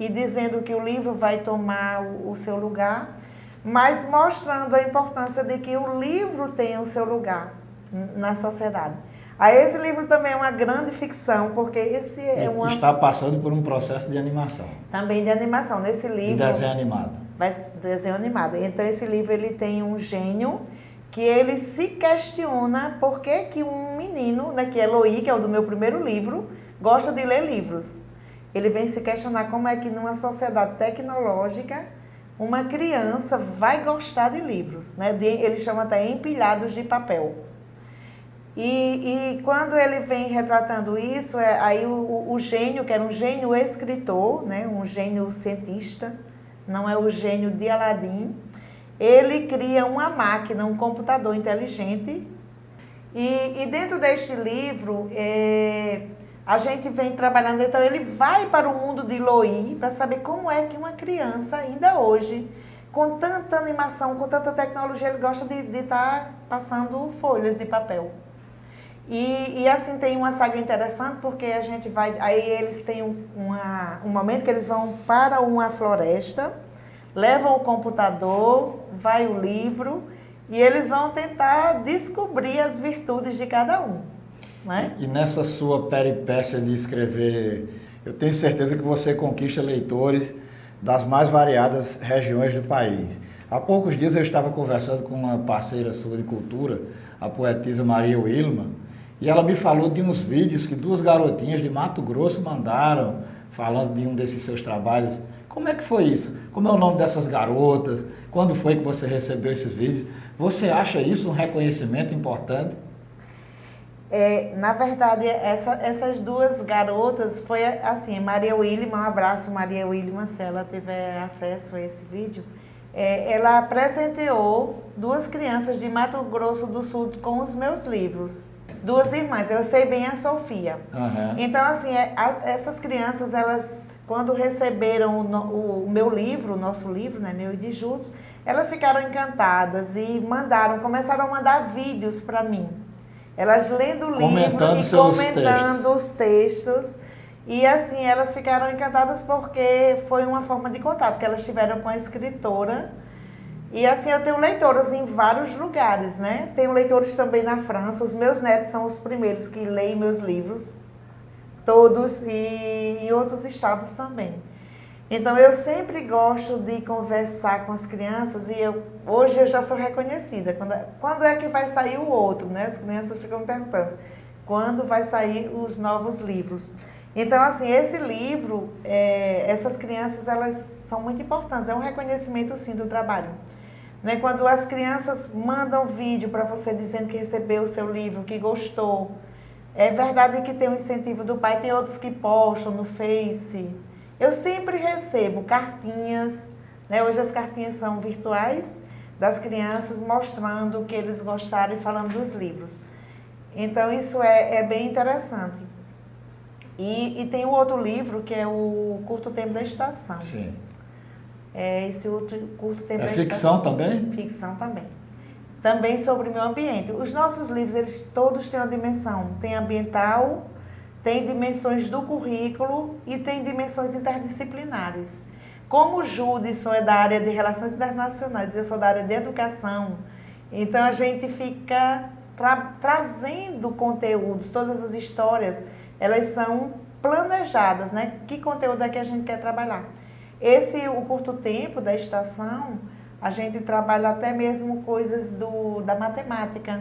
e dizendo que o livro vai tomar o seu lugar, mas mostrando a importância de que o livro tenha o seu lugar na sociedade. Aí esse livro também é uma grande ficção, porque esse é uma... Está passando por um processo de animação. Também de animação. Nesse livro... De desenho animado. Desenho animado. Então esse livro ele tem um gênio que ele se questiona por que um menino, né, que é Eloy, que é o do meu primeiro livro, gosta de ler livros. Ele vem se questionar como é que numa sociedade tecnológica uma criança vai gostar de livros, né? Ele chama até empilhados de papel. E quando ele vem retratando isso, aí o gênio, que era um gênio escritor, né, um gênio cientista, não é o gênio de Aladim, ele cria uma máquina, um computador inteligente. E dentro deste livro, a gente vem trabalhando, então ele vai para o mundo de Eloy para saber como é que uma criança, ainda hoje, com tanta animação, com tanta tecnologia, ele gosta de estar passando folhas de papel. E assim tem uma saga interessante porque a gente vai, aí eles têm um momento que eles vão para uma floresta, levam o computador, vai o livro e eles vão tentar descobrir as virtudes de cada um, né? E nessa sua peripécia de escrever, eu tenho certeza que você conquista leitores das mais variadas regiões do país. Há poucos dias eu estava conversando com uma parceira sua de cultura, a poetisa Maria Wilma, e ela me falou de uns vídeos que duas garotinhas de Mato Grosso mandaram, falando de um desses seus trabalhos. Como é que foi isso? Como é o nome dessas garotas? Quando foi que você recebeu esses vídeos? Você acha isso um reconhecimento importante? Na verdade, essas duas garotas, foi assim, Maria Wilma, um abraço Maria Wilma, se ela tiver acesso a esse vídeo, ela presenteou duas crianças de Mato Grosso do Sul com os meus livros. Duas irmãs, eu sei bem a Sofia. Uhum. Então, assim, essas crianças, elas, quando receberam o meu livro, o nosso livro, né, meu e de Justos, elas ficaram encantadas e começaram a mandar vídeos para mim. Elas lendo o livro e comentando os textos. E assim, elas ficaram encantadas porque foi uma forma de contato que elas tiveram com a escritora. E assim, eu tenho leitoras em vários lugares, né? Tenho leitores também na França. Os meus netos são os primeiros que leem meus livros, todos, e em outros estados também. Então, eu sempre gosto de conversar com as crianças e hoje eu já sou reconhecida. Quando é que vai sair o outro, né? As crianças ficam me perguntando, quando vai sair os novos livros? Então, assim, esse livro, essas crianças, elas são muito importantes. É um reconhecimento, sim, do trabalho. Né? Quando as crianças mandam vídeo para você dizendo que recebeu o seu livro, que gostou. É verdade que tem um incentivo do pai, tem outros que postam no Face. Eu sempre recebo cartinhas, né? Hoje as cartinhas são virtuais, das crianças mostrando que eles gostaram e falando dos livros. Então, isso é bem interessante. E tem um outro livro que é o Curto Tempo da Estação. Sim. Esse outro Curto Tempo da Estação. É ficção também? Ficção também. também sobre o meio ambiente. Os nossos livros, eles todos têm uma dimensão, tem ambiental, tem dimensões do currículo e tem dimensões interdisciplinares. Como o Judson é da área de Relações Internacionais e eu sou da área de Educação, então a gente fica trazendo conteúdos, todas as histórias, elas são planejadas, né? Que conteúdo é que a gente quer trabalhar? O curto tempo da estação, a gente trabalha até mesmo coisas da matemática.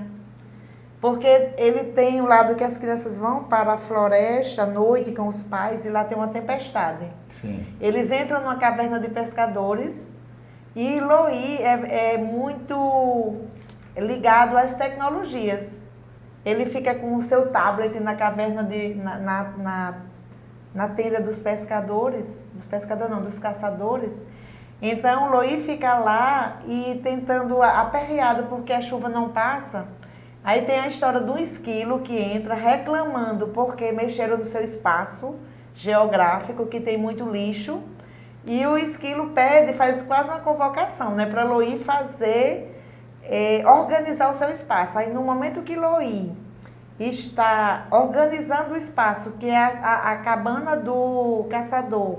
Porque ele tem o lado que as crianças vão para a floresta à noite com os pais e lá tem uma tempestade. Sim. Eles entram numa caverna de pescadores e Loí é muito ligado às tecnologias. Ele fica com o seu tablet na caverna, na tenda dos pescadores, dos caçadores. Então, o Loí fica lá e tentando, aperreado porque a chuva não passa. Aí tem a história do esquilo que entra reclamando porque mexeram no seu espaço geográfico, que tem muito lixo. E o esquilo pede, faz quase uma convocação, né, para Loí organizar o seu espaço. Aí, no momento que Loí está organizando o espaço, que é a cabana do caçador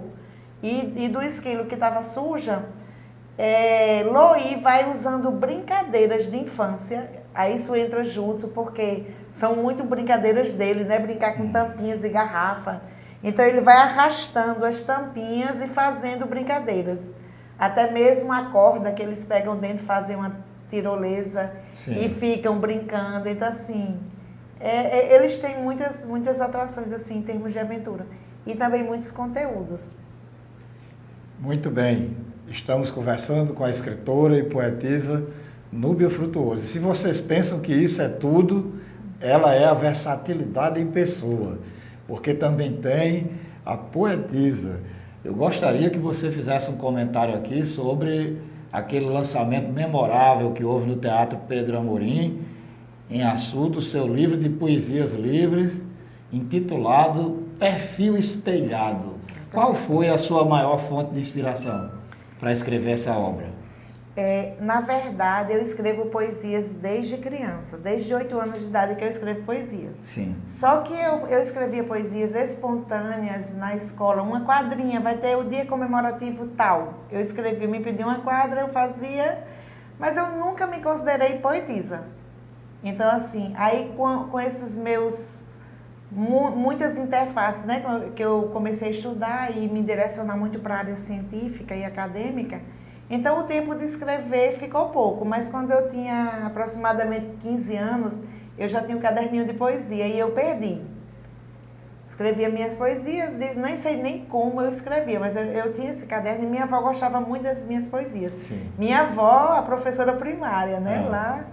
e do esquilo que estava suja, Loí vai usando brincadeiras de infância. Aí isso entra junto, porque são muito brincadeiras dele, né? Brincar com tampinhas e garrafa. Então ele vai arrastando as tampinhas e fazendo brincadeiras. Até mesmo a corda que eles pegam dentro, fazem uma tirolesa. Sim. E ficam brincando. Então assim, eles têm muitas atrações assim em termos de aventura. E também muitos conteúdos. Muito bem. Estamos conversando com a escritora e poetisa Núbia Frutuoso. Se vocês pensam que isso é tudo, ela é a versatilidade em pessoa, porque também tem a poetisa. Eu gostaria que você fizesse um comentário aqui sobre aquele lançamento memorável que houve no Teatro Pedro Amorim, em Açu, do seu livro de poesias livres, intitulado Perfil Espelhado. Qual foi a sua maior fonte de inspiração para escrever essa obra? Na verdade, eu escrevo poesias desde criança, desde 8 anos de idade que eu escrevo poesias. Sim. Só que eu escrevia poesias espontâneas na escola, uma quadrinha, vai ter o dia comemorativo tal. Eu escrevia, me pediam uma quadra, eu fazia, mas eu nunca me considerei poetisa. Então, assim, aí com esses meus muitas interfaces, né, que eu comecei a estudar e me direcionar muito para a área científica e acadêmica, então o tempo de escrever ficou pouco, mas quando eu tinha aproximadamente 15 anos, eu já tinha um caderninho de poesia e eu perdi. Escrevia minhas poesias, nem sei nem como eu escrevia, mas eu tinha esse caderno e minha avó gostava muito das minhas poesias. Sim. Minha avó, a professora primária, né, lá,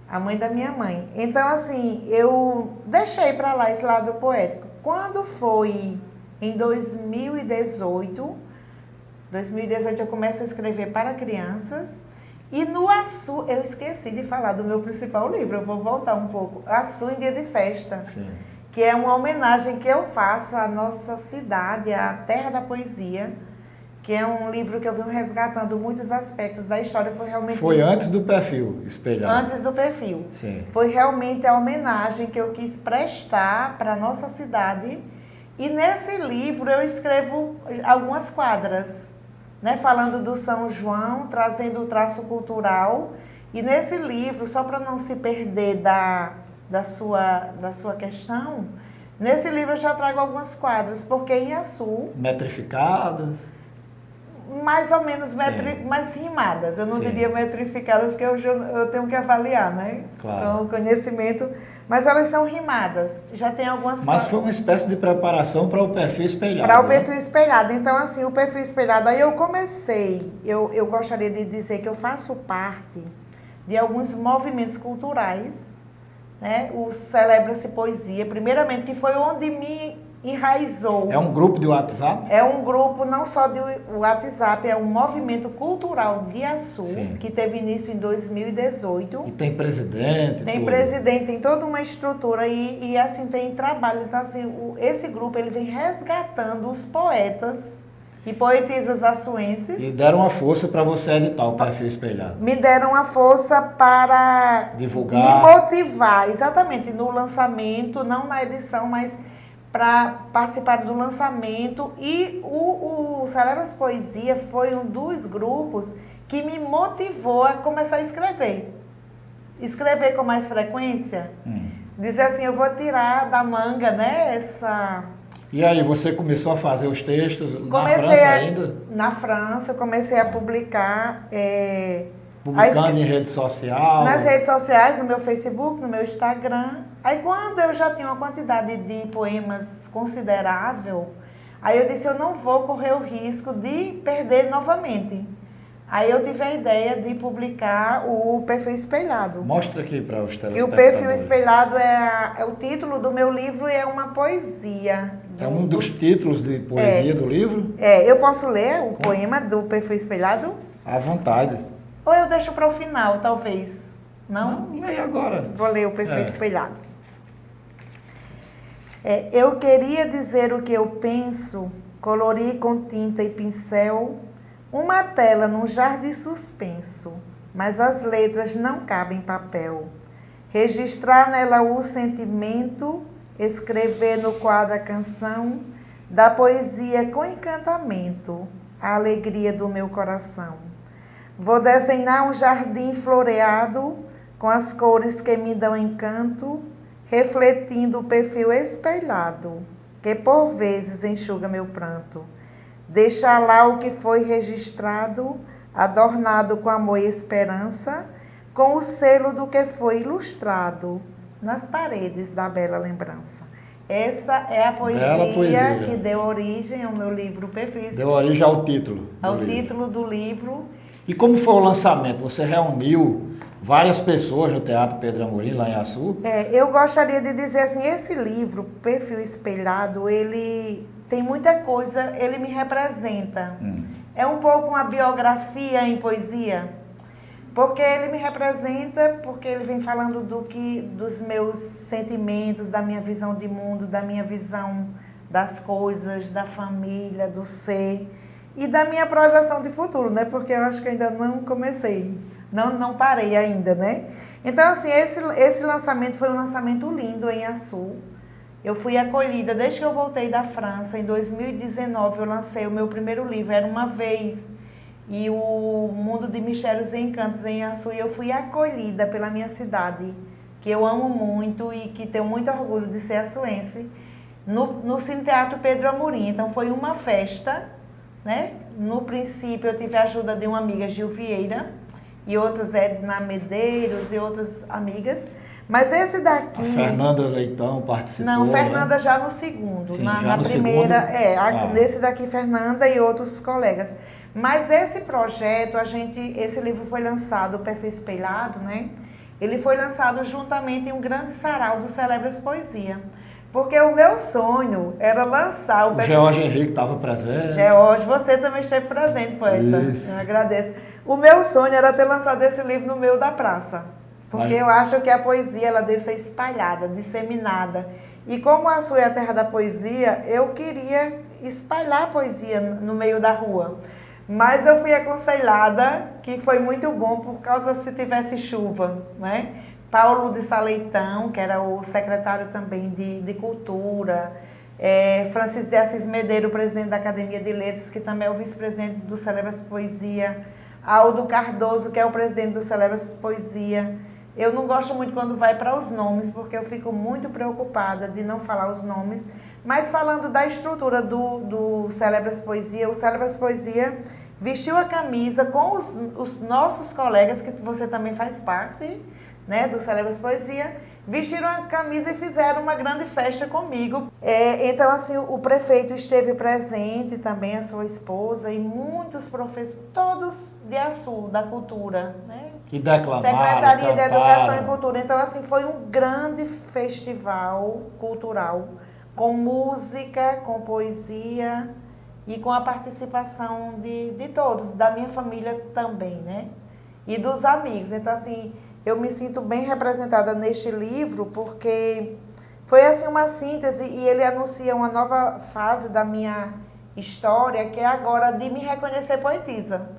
a mãe da minha mãe. Então, assim, eu deixei para lá esse lado poético. Quando foi em 2018 eu começo a escrever para crianças. E no Açu, eu esqueci de falar do meu principal livro, eu vou voltar um pouco. Açu em Dia de Festa. Sim. Que é uma homenagem que eu faço à nossa cidade, à Terra da Poesia, que é um livro que eu venho resgatando muitos aspectos da história. Foi antes do Perfil Espelhado. Antes do Perfil. Sim. Foi realmente a homenagem que eu quis prestar para a nossa cidade. E nesse livro eu escrevo algumas quadras, né, falando do São João, trazendo o traço cultural. E nesse livro, só para não se perder da sua questão, nesse livro eu já trago algumas quadras, porque em Açu... Metrificadas? Mais ou menos, mais rimadas. Eu não diria metrificadas, porque eu tenho que avaliar, né? Claro. Com o conhecimento. Mas elas são rimadas. Já tem algumas... Mas foi uma espécie de preparação para o Perfil Espelhado. Para o Perfil Espelhado. Então, assim, o Perfil Espelhado, aí eu comecei, eu gostaria de dizer que eu faço parte de alguns movimentos culturais, né? O Celebra-se Poesia, primeiramente, que foi onde me enraizou. É um grupo de WhatsApp? É um grupo não só de WhatsApp, é um movimento cultural de Açu, que teve início em 2018. E tem presidente? Tem presidente, tem toda uma estrutura e assim, tem trabalhos. Então, assim, esse grupo, ele vem resgatando os poetas e Poetisas Açuenses. E deram uma força para você editar o Perfil Espelhado. Me deram uma força para divulgar, me motivar, exatamente, no lançamento, não na edição, mas para participar do lançamento. E o Celebras Poesia foi um dos grupos que me motivou a começar a escrever. Escrever com mais frequência. Dizer assim, eu vou tirar da manga, né, essa... E aí, você começou a fazer os textos na França ainda? Na França, eu comecei a publicar... Publicando em rede social? Nas redes sociais, no meu Facebook, no meu Instagram. Aí quando eu já tinha uma quantidade de poemas considerável, aí eu disse, eu não vou correr o risco de perder novamente. Aí eu tive a ideia de publicar o Perfil Espelhado. Mostra aqui para os telespectadores. E o Perfil Espelhado é o título do meu livro e é uma poesia. É um dos títulos de poesia do livro? Eu posso ler o poema do Perfil Espelhado? À vontade. Ou eu deixo para o final, talvez. Não? Não, leia agora. Vou ler o Perfil Espelhado. Eu queria dizer o que eu penso, colorir com tinta e pincel uma tela num jardim suspenso, mas as letras não cabem em papel. Registrar nela o sentimento, escrever no quadro a canção da poesia com encantamento, a alegria do meu coração. Vou desenhar um jardim floreado com as cores que me dão encanto, refletindo o perfil espelhado, que por vezes enxuga meu pranto. Deixar lá o que foi registrado, adornado com amor e esperança, com o selo do que foi ilustrado nas paredes da bela lembrança. Essa é a poesia que deu origem ao meu livro Perfis. Deu origem ao título. Ao título do livro. E como foi o lançamento? Você reuniu várias pessoas no Teatro Pedro Amorim, lá em Açu? Eu gostaria de dizer assim, esse livro, Perfil Espelhado, ele tem muita coisa, ele me representa. É um pouco uma biografia em poesia, porque ele me representa, porque ele vem falando dos meus sentimentos, da minha visão de mundo, da minha visão das coisas, da família, do ser e da minha projeção de futuro, né? Porque eu acho que ainda não comecei, não parei ainda, né? Então, assim, esse lançamento foi um lançamento lindo em Açu. Eu fui acolhida, desde que eu voltei da França, em 2019, eu lancei o meu primeiro livro, Era Uma Vez, e o Mundo de Mistérios e Encantos em Açu, e eu fui acolhida pela minha cidade, que eu amo muito e que tenho muito orgulho de ser açuense, no Cine Teatro Pedro Amorim. Então foi uma festa, né? No princípio eu tive a ajuda de uma amiga, Gil Vieira, e outros Edna Medeiros e outras amigas. Mas esse daqui... A Fernanda Leitão participou. Não, Fernanda, né? já no segundo. Sim, na primeira, segundo? Nesse daqui, Fernanda e outros colegas. Mas esse projeto, esse livro foi lançado, o Perfil Espelhado, né? Ele foi lançado juntamente em um grande sarau do Celebras Poesia. Porque o meu sonho era lançar o Perfil... George Henrique estava presente. George, você também esteve presente, poeta. Isso. Eu agradeço. O meu sonho era ter lançado esse livro no meio da praça. Porque eu acho que a poesia ela deve ser espalhada, disseminada. E como a Açu é a terra da poesia, eu queria espalhar a poesia no meio da rua. Mas eu fui aconselhada, que foi muito bom, por causa se tivesse chuva, né? Paulo de Saleitão, que era o secretário também de Cultura, Francisco de Assis Medeiro, presidente da Academia de Letras, que também é o vice-presidente do Celebras Poesia, Aldo Cardoso, que é o presidente do Celebras Poesia. Eu não gosto muito quando vai para os nomes, porque eu fico muito preocupada de não falar os nomes, mas falando da estrutura do Celebras Poesia, o Celebras Poesia vestiu a camisa com os nossos colegas, que você também faz parte, né, do Celebras Poesia, vestiram a camisa e fizeram uma grande festa comigo. Então, assim, o prefeito esteve presente, também a sua esposa, e muitos professores, todos de Açu, da cultura, né? Que declamaram, Secretaria de cantaram. Educação e Cultura. Então, assim, foi um grande festival cultural, com música, com poesia e com a participação de todos, da minha família também, né? E dos amigos. Então, assim, eu me sinto bem representada neste livro, porque foi, assim, uma síntese e ele anuncia uma nova fase da minha história, que é agora de me reconhecer poetisa.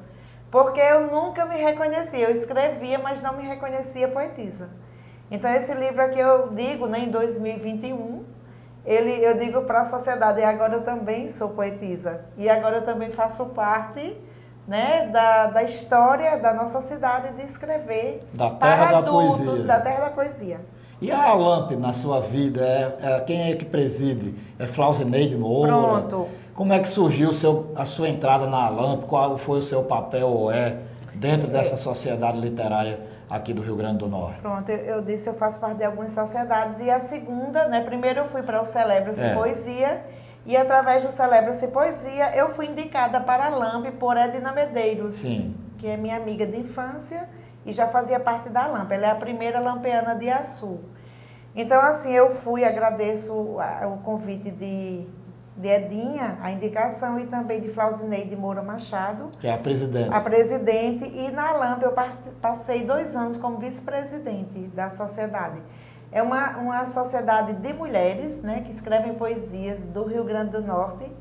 Porque eu nunca me reconhecia, eu escrevia, mas não me reconhecia poetisa. Então esse livro aqui eu digo, né, em 2021, eu digo para a sociedade, e agora eu também sou poetisa. E agora eu também faço parte, né, da história da nossa cidade de escrever para adultos, da terra da poesia. E a ALAMP na sua vida, quem é que preside? É Flauzineide Moura? Pronto. Como é que surgiu a sua entrada na ALAMP? Qual foi o seu papel ou dentro dessa sociedade literária aqui do Rio Grande do Norte? Pronto, eu disse eu faço parte de algumas sociedades e a segunda, né, primeiro eu fui para o Celebra-se Poesia e através do Celebra-se Poesia eu fui indicada para a ALAMP por Edna Medeiros, Sim. Que é minha amiga de infância e já fazia parte da ALAMP. Ela é a primeira lampeana de Açu. Então, assim, eu fui, agradeço o convite de Edinha, a indicação, e também de Flauzineide Moura Machado. Que é a presidente. A presidente, e na ALAMP eu passei 2 anos como vice-presidente da sociedade. É uma sociedade de mulheres, né, que escrevem poesias do Rio Grande do Norte.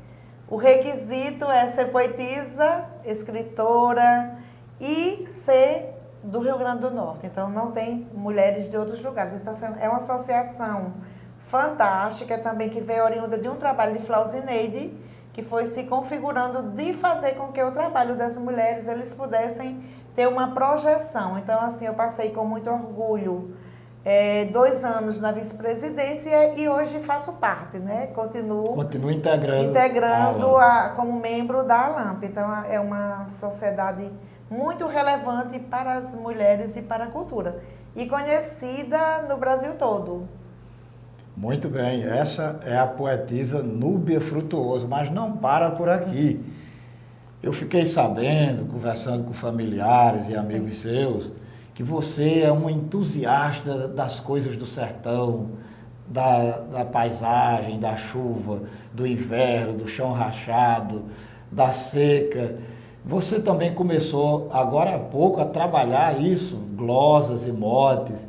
O requisito é ser poetisa, escritora e ser do Rio Grande do Norte. Então, não tem mulheres de outros lugares. Então, é uma associação fantástica também, que veio oriunda de um trabalho de Flauzineide, que foi se configurando de fazer com que o trabalho das mulheres eles pudessem ter uma projeção. Então, assim, eu passei com muito orgulho 2 anos na vice-presidência e hoje faço parte, né? Continuo integrando como membro da ALAMP. Então, é uma sociedade muito relevante para as mulheres e para a cultura. E conhecida no Brasil todo. Muito bem, essa é a poetisa Núbia Frutuoso, mas não para por aqui. Eu fiquei sabendo, conversando com familiares e amigos seus, que você é uma entusiasta das coisas do sertão, da paisagem, da chuva, do inverno, do chão rachado, da seca. Você também começou, agora há pouco, a trabalhar isso, glosas e motes,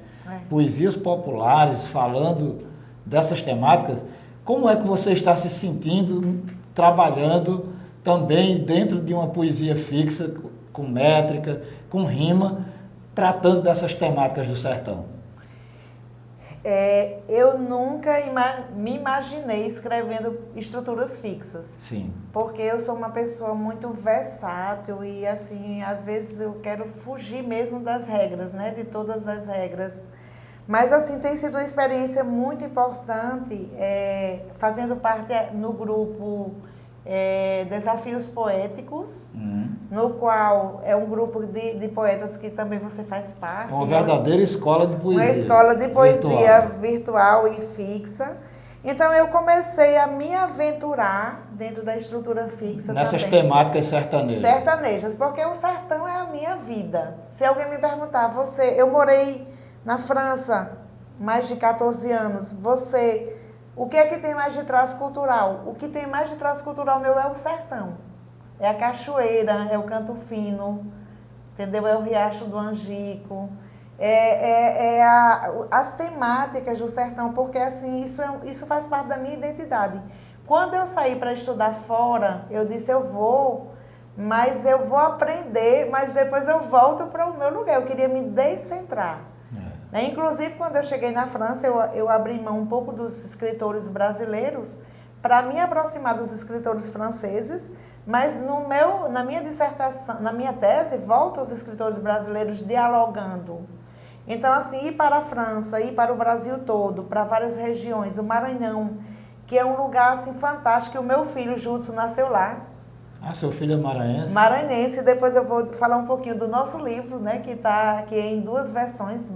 poesias populares, falando dessas temáticas. Como é que você está se sentindo trabalhando também dentro de uma poesia fixa, com métrica, com rima, tratando dessas temáticas do sertão? Eu nunca me imaginei escrevendo estruturas fixas. Sim. Porque eu sou uma pessoa muito versátil e, assim, às vezes eu quero fugir mesmo das regras, né? De todas as regras. Mas, assim, tem sido uma experiência muito importante, fazendo parte no grupo Desafios Poéticos, no qual é um grupo de poetas que também você faz parte. Uma verdadeira escola de poesia. Uma escola de poesia virtual e fixa. Então, eu comecei a me aventurar dentro da estrutura fixa nessas também. Temáticas sertanejas. Sertanejas, porque o sertão é a minha vida. Se alguém me perguntar, eu morei na França mais de 14 anos, o que é que tem mais de traço cultural? O que tem mais de traço cultural meu é o sertão. É a cachoeira, é o canto fino, entendeu? É o riacho do Angico, as temáticas do sertão, porque assim, isso faz parte da minha identidade. Quando eu saí para estudar fora, eu disse, eu vou aprender, mas depois eu volto para o meu lugar. Eu queria me descentrar. Inclusive, quando eu cheguei na França, eu abri mão um pouco dos escritores brasileiros para me aproximar dos escritores franceses, mas na minha dissertação, na minha tese, volto os escritores brasileiros dialogando. Então, assim, ir para a França, ir para o Brasil todo, para várias regiões, o Maranhão, que é um lugar assim, fantástico, o meu filho, Júlio, nasceu lá. Ah, seu filho é maranhense? Maranhense. Depois eu vou falar um pouquinho do nosso livro, né, que é em 2 versões,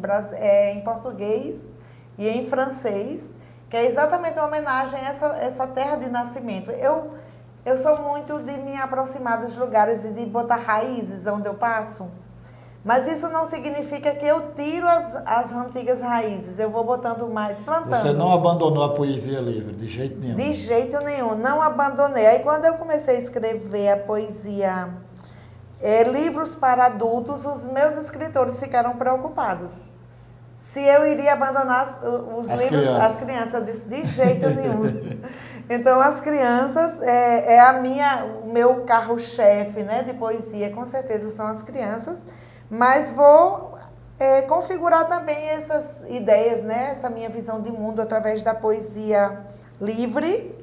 em português e em francês, que é exatamente uma homenagem a essa terra de nascimento. Eu sou muito de me aproximar dos lugares e de botar raízes onde eu passo, mas isso não significa que eu tiro as antigas raízes, eu vou botando mais, plantando. Você não abandonou a poesia livre, de jeito nenhum? De jeito nenhum, não abandonei. Aí quando eu comecei a escrever a poesia, livros para adultos, os meus escritores ficaram preocupados. Se eu iria abandonar os livros, as crianças, eu disse, de jeito nenhum. Então, as crianças o meu carro-chefe, né, de poesia, com certeza são as crianças, mas vou configurar também essas ideias, né, essa minha visão de mundo através da poesia livre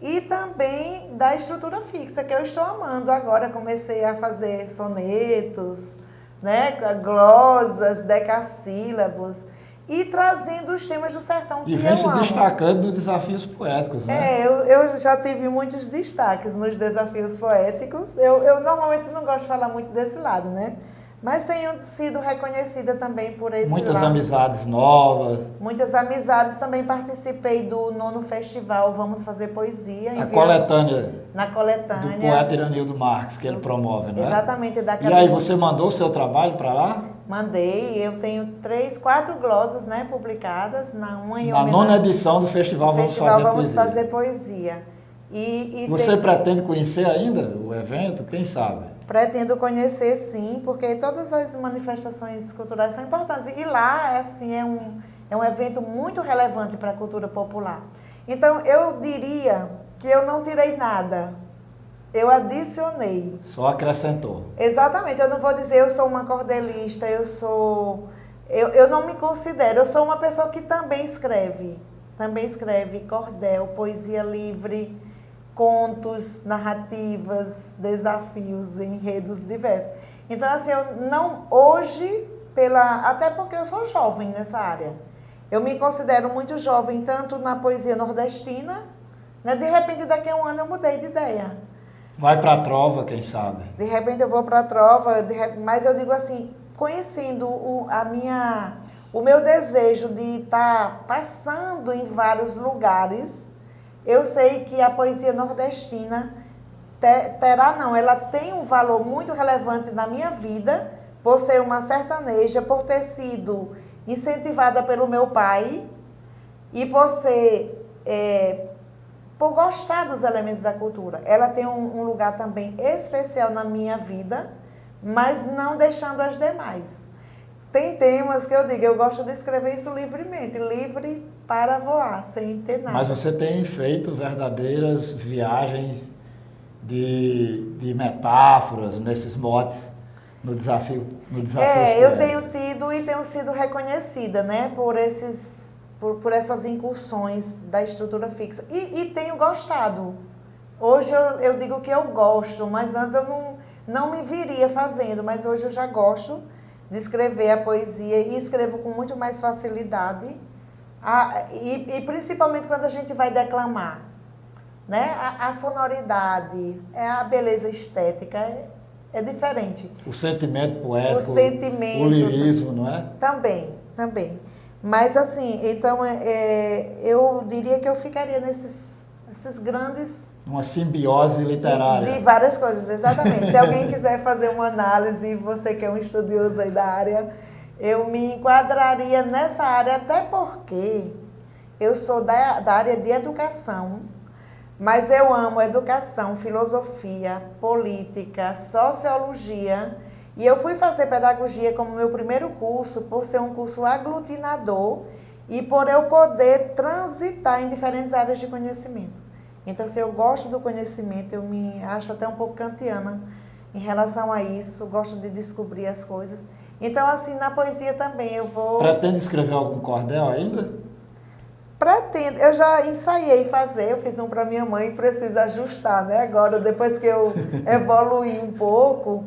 e também da estrutura fixa, que eu estou amando agora. Comecei a fazer sonetos, né, glosas, decassílabos, e trazendo os temas do sertão que eu amo. E vem se destacando nos desafios poéticos, né? Eu já tive muitos destaques nos desafios poéticos. Eu normalmente não gosto de falar muito desse lado, né? Mas tenho sido reconhecida também por esse lado. Muitas amizades novas. Muitas amizades. Também participei do 9º festival Vamos Fazer Poesia. Na coletânea. Na coletânea. Do poeta Iranildo Marques, que ele promove, né? Exatamente. E aí, você mandou o seu trabalho para lá? Mandei. Eu tenho 4 glosas, né, publicadas. Na 9ª edição do Festival Vamos Fazer Poesia. Você pretende conhecer ainda o evento? Quem sabe? Pretendo conhecer, sim, porque todas as manifestações culturais são importantes. E lá, assim, é um evento muito relevante para a cultura popular. Então, eu diria que eu não tirei nada. Eu adicionei. Só acrescentou. Exatamente. Eu não vou dizer eu sou uma cordelista, eu não me considero. Eu sou uma pessoa que também escreve. Também escreve cordel, poesia livre, contos, narrativas, desafios, enredos diversos. Então, assim, eu não, hoje, até porque eu sou jovem nessa área, eu me considero muito jovem, tanto na poesia nordestina, né? De repente, daqui a um ano eu mudei de ideia. Vai para a trova, quem sabe? De repente eu vou para a trova, mas eu digo assim, conhecendo o meu desejo de estar passando em vários lugares, eu sei que a poesia nordestina ela tem um valor muito relevante na minha vida, por ser uma sertaneja, por ter sido incentivada pelo meu pai e por gostar dos elementos da cultura. Ela tem um lugar também especial na minha vida, mas não deixando as demais. Tem temas que eu digo, eu gosto de escrever isso livremente, livre para voar, sem ter nada. Mas você tem feito verdadeiras viagens de metáforas, nesses motes, no desafio eu tenho tido e tenho sido reconhecida, né, por essas incursões da estrutura fixa. E tenho gostado. Hoje eu digo que eu gosto, mas antes eu não me viria fazendo, mas hoje eu já gosto de escrever a poesia e escrevo com muito mais facilidade, e principalmente quando a gente vai declamar, né? A sonoridade, a beleza estética é diferente. O sentimento poético, o lirismo, não é? Também. Mas assim, então eu diria que eu ficaria nesses grandes... Uma simbiose literária. De várias coisas, exatamente. Se alguém quiser fazer uma análise, você que é um estudioso aí da área, eu me enquadraria nessa área, até porque eu sou da área de educação, mas eu amo educação, filosofia, política, sociologia, e eu fui fazer pedagogia como meu primeiro curso, por ser um curso aglutinador e por eu poder transitar em diferentes áreas de conhecimento. Então, se eu gosto do conhecimento, eu me acho até um pouco kantiana em relação a isso, gosto de descobrir as coisas. Então, assim, na poesia também eu vou... Pretende escrever algum cordel ainda? Pretendo. Eu já ensaiei fazer, eu fiz um para minha mãe, preciso ajustar, né? Agora, depois que eu evoluí um pouco,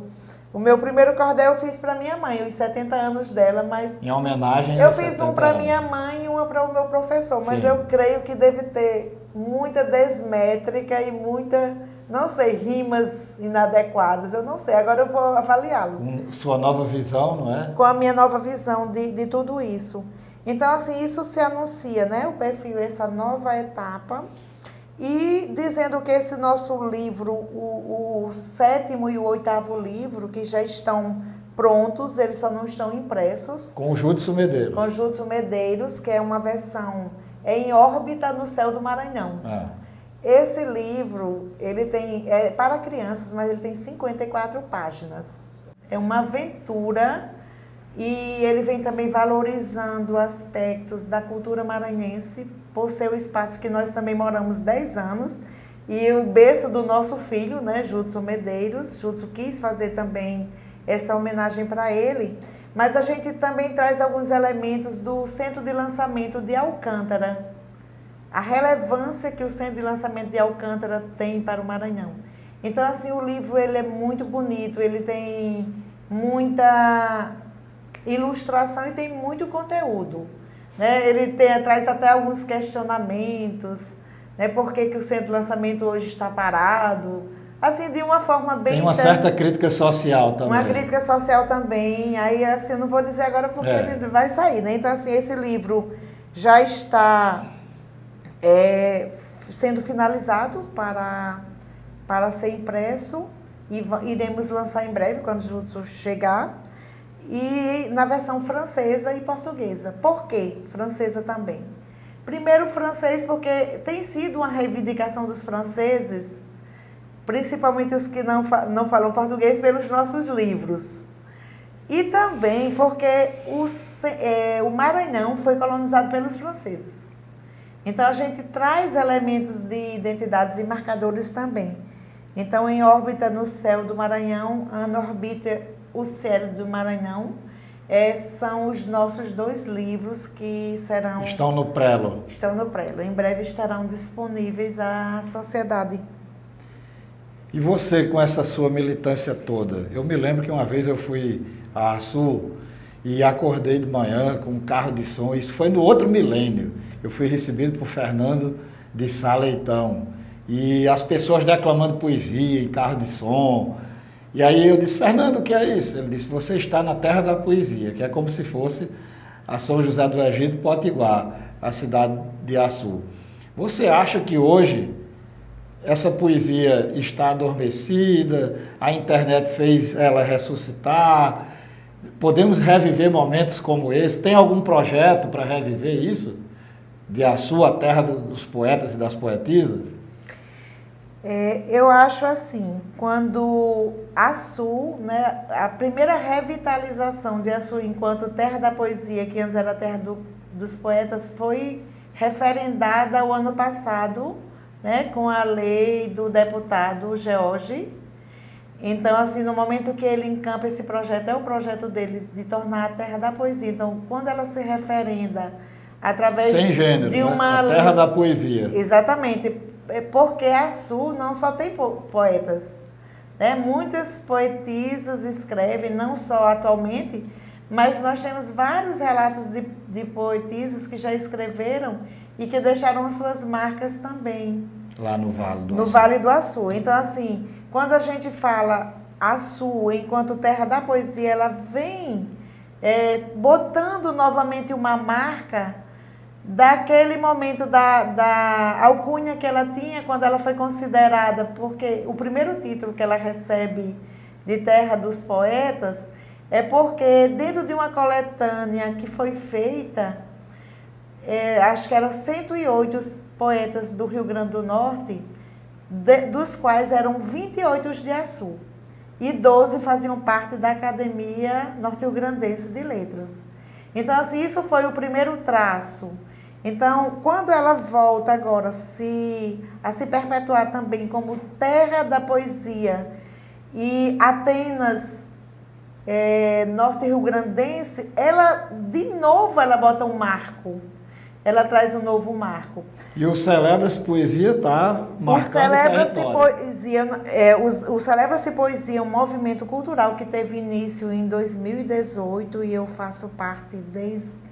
o meu primeiro cordel eu fiz para minha mãe, os 70 anos dela, mas... Em homenagem eu fiz um para minha mãe e uma para o meu professor, mas eu creio que deve ter muita desmétrica e muita, não sei, rimas inadequadas, eu não sei, agora eu vou avaliá-los. Sua nova visão, não é? Com a minha nova visão de tudo isso. Então, assim, isso se anuncia, né, o perfil, essa nova etapa, e dizendo que esse nosso livro, o 7º e o 8º livro, que já estão prontos, eles só não estão impressos. Com o Júdice Medeiros. Com o Júdice Medeiros, que é uma versão em órbita no céu do Maranhão. Esse livro, ele é para crianças, mas ele tem 54 páginas. É uma aventura E ele vem também valorizando aspectos da cultura maranhense, por ser o espaço que nós também moramos 10 anos, e o berço do nosso filho, né, Judson Medeiros. Judson quis fazer também essa homenagem para ele, mas a gente também traz alguns elementos do Centro de Lançamento de Alcântara, a relevância que o Centro de Lançamento de Alcântara tem para o Maranhão. Então, assim, o livro ele é muito bonito, ele tem muita ilustração e tem muito conteúdo, né? Ele traz até alguns questionamentos, né? Por que o Centro de Lançamento hoje está parado? Assim, de uma forma bem... Tem uma certa crítica social também. Uma crítica social também. Aí, assim, eu não vou dizer agora porque ele vai sair, né? Então, assim, esse livro já está sendo finalizado para ser impresso e iremos lançar em breve, quando o Judson chegar, e na versão francesa e portuguesa. Por quê? Francesa também. Primeiro, francês, porque tem sido uma reivindicação dos franceses, principalmente os que não falam português, pelos nossos livros. E também porque o Maranhão foi colonizado pelos franceses. Então, a gente traz elementos de identidades e marcadores também. Então, Em Órbita no Céu do Maranhão, Ana Orbita o Céu do Maranhão, são os nossos 2 livros que serão... Estão no prelo. Estão no prelo. Em breve estarão disponíveis à sociedade. E você, com essa sua militância toda? Eu me lembro que uma vez eu fui a Açu e acordei de manhã com um carro de som. Isso foi no outro milênio. Eu fui recebido por Fernando de Sá Leitão. E as pessoas declamando poesia em carro de som. E aí eu disse, Fernando, o que é isso? Ele disse, você está na terra da poesia, que é como se fosse a São José do Egito, Potiguar, a cidade de Açu. Você acha que hoje essa poesia está adormecida, a internet fez ela ressuscitar? Podemos reviver momentos como esse? Tem algum projeto para reviver isso? De Açu, a terra dos poetas e das poetisas? Eu acho assim, quando Açu, né, a primeira revitalização de Açu enquanto terra da poesia, que antes era terra dos poetas, foi referendada o ano passado, né, com a lei do deputado George. Então, assim, no momento que ele encampa esse projeto, é o projeto dele de tornar a terra da poesia. Então, quando ela se referenda através sem gênero, de uma... né? A terra da poesia. Exatamente. Porque Açu não só tem poetas, né? Muitas poetisas escrevem, não só atualmente, mas nós temos vários relatos de poetisas que já escreveram e que deixaram as suas marcas também. Lá no Vale do Açu. No Vale do Açu. Então, assim, quando a gente fala Açu enquanto terra da poesia, ela vem botando novamente uma marca daquele momento da alcunha que ela tinha quando ela foi considerada, porque o primeiro título que ela recebe de Terra dos Poetas é porque dentro de uma coletânea que foi feita, acho que eram 108 poetas do Rio Grande do Norte, dos quais eram 28 de Açu e 12 faziam parte da Academia Norte-Rio-Grandense de Letras. Então, assim, isso foi o primeiro traço. Então, quando ela volta agora a se perpetuar também como terra da poesia e Atenas norte-rio-grandense, de novo, ela bota um marco. Ela traz um novo marco. E o Celebra-se Poesia está marcando o território. O Celebra-se Poesia é um movimento cultural que teve início em 2018 e eu faço parte desde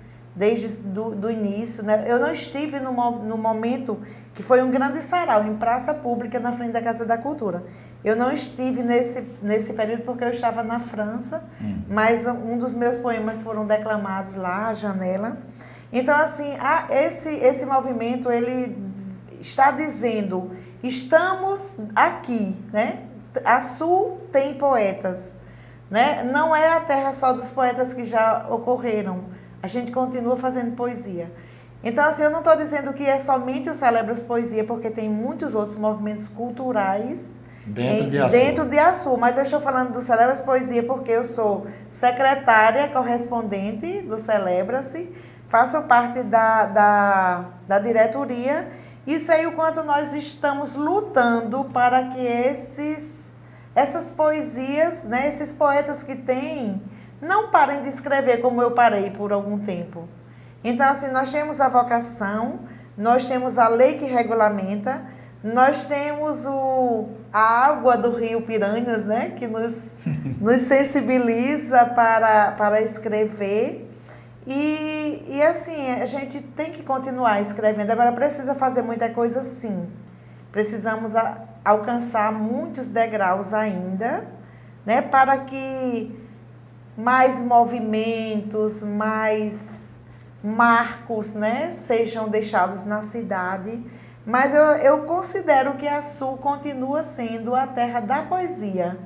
do início, né? Eu não estive no momento que foi um grande sarau em praça pública na frente da Casa da Cultura. Eu não estive nesse período porque eu estava na França, mas um dos meus poemas foram declamados lá, a Janela. Então, assim, esse movimento, ele está dizendo, estamos aqui, né? Açu tem poetas, né? Não é a terra só dos poetas que já ocorreram. A gente continua fazendo poesia. Então, assim, eu não estou dizendo que é somente o Celebra-se Poesia, porque tem muitos outros movimentos culturais dentro de Açu. Mas eu estou falando do Celebra-se Poesia porque eu sou secretária correspondente do Celebra-se, faço parte da diretoria e sei o quanto nós estamos lutando para que essas poesias, né, esses poetas que têm, não parem de escrever como eu parei por algum tempo. Então, assim, nós temos a vocação, nós temos a lei que regulamenta, nós temos a água do rio Piranhas, né, que nos sensibiliza para escrever. E assim, a gente tem que continuar escrevendo. Agora, precisa fazer muita coisa, sim. Precisamos alcançar muitos degraus ainda, né, para que mais movimentos, mais marcos, né, sejam deixados na cidade. Mas eu considero que Açu continua sendo a terra da poesia.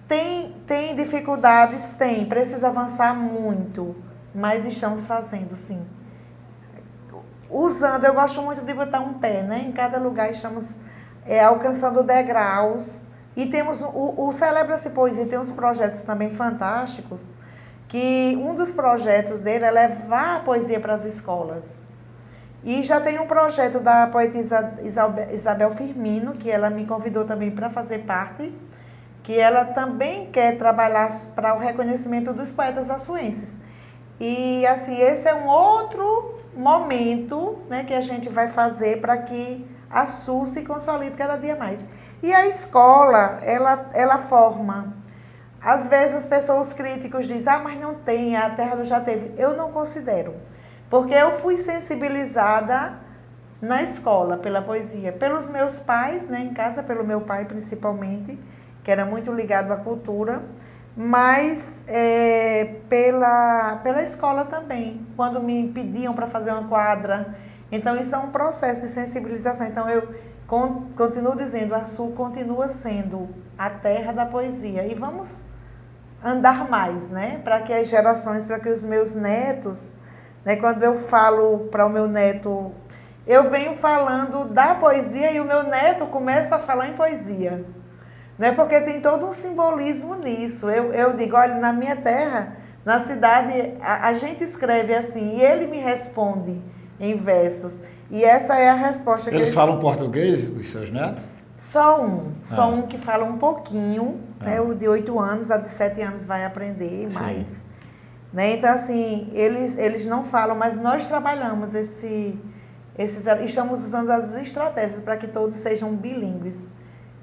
Tem dificuldades? Tem. Precisa avançar muito. Mas estamos fazendo, sim. Usando, eu gosto muito de botar um pé, né? Em cada lugar estamos alcançando degraus. E temos o Celebra-se Poesia, tem uns projetos também fantásticos, que um dos projetos dele é levar a poesia para as escolas. E já tem um projeto da poetisa Isabel Firmino, que ela me convidou também para fazer parte, que ela também quer trabalhar para o reconhecimento dos poetas açuenses. E, assim, esse é um outro momento, né, que a gente vai fazer para que a Açu se consolide cada dia mais. E a escola, ela forma. Às vezes as pessoas, os críticos dizem, mas não tem, a terra já teve. Eu não considero. Porque eu fui sensibilizada na escola pela poesia, pelos meus pais, né, em casa, pelo meu pai principalmente, que era muito ligado à cultura, mas pela escola também, quando me pediam para fazer uma quadra. Então, isso é um processo de sensibilização. Então, eu continuo dizendo, a Açu continua sendo a terra da poesia. E vamos andar mais, né, para que as gerações, para que os meus netos... Né, quando eu falo para o meu neto, eu venho falando da poesia e o meu neto começa a falar em poesia. Né, porque tem todo um simbolismo nisso. Eu digo, olha, na minha terra, na cidade, a gente escreve assim, e ele me responde em versos. E essa é a resposta que eles falam português, os seus netos? Só um que fala um pouquinho, né, o de 8 anos, a de 7 anos vai aprender mais. Né? Então, assim, eles não falam, mas nós trabalhamos estamos usando as estratégias para que todos sejam bilíngues.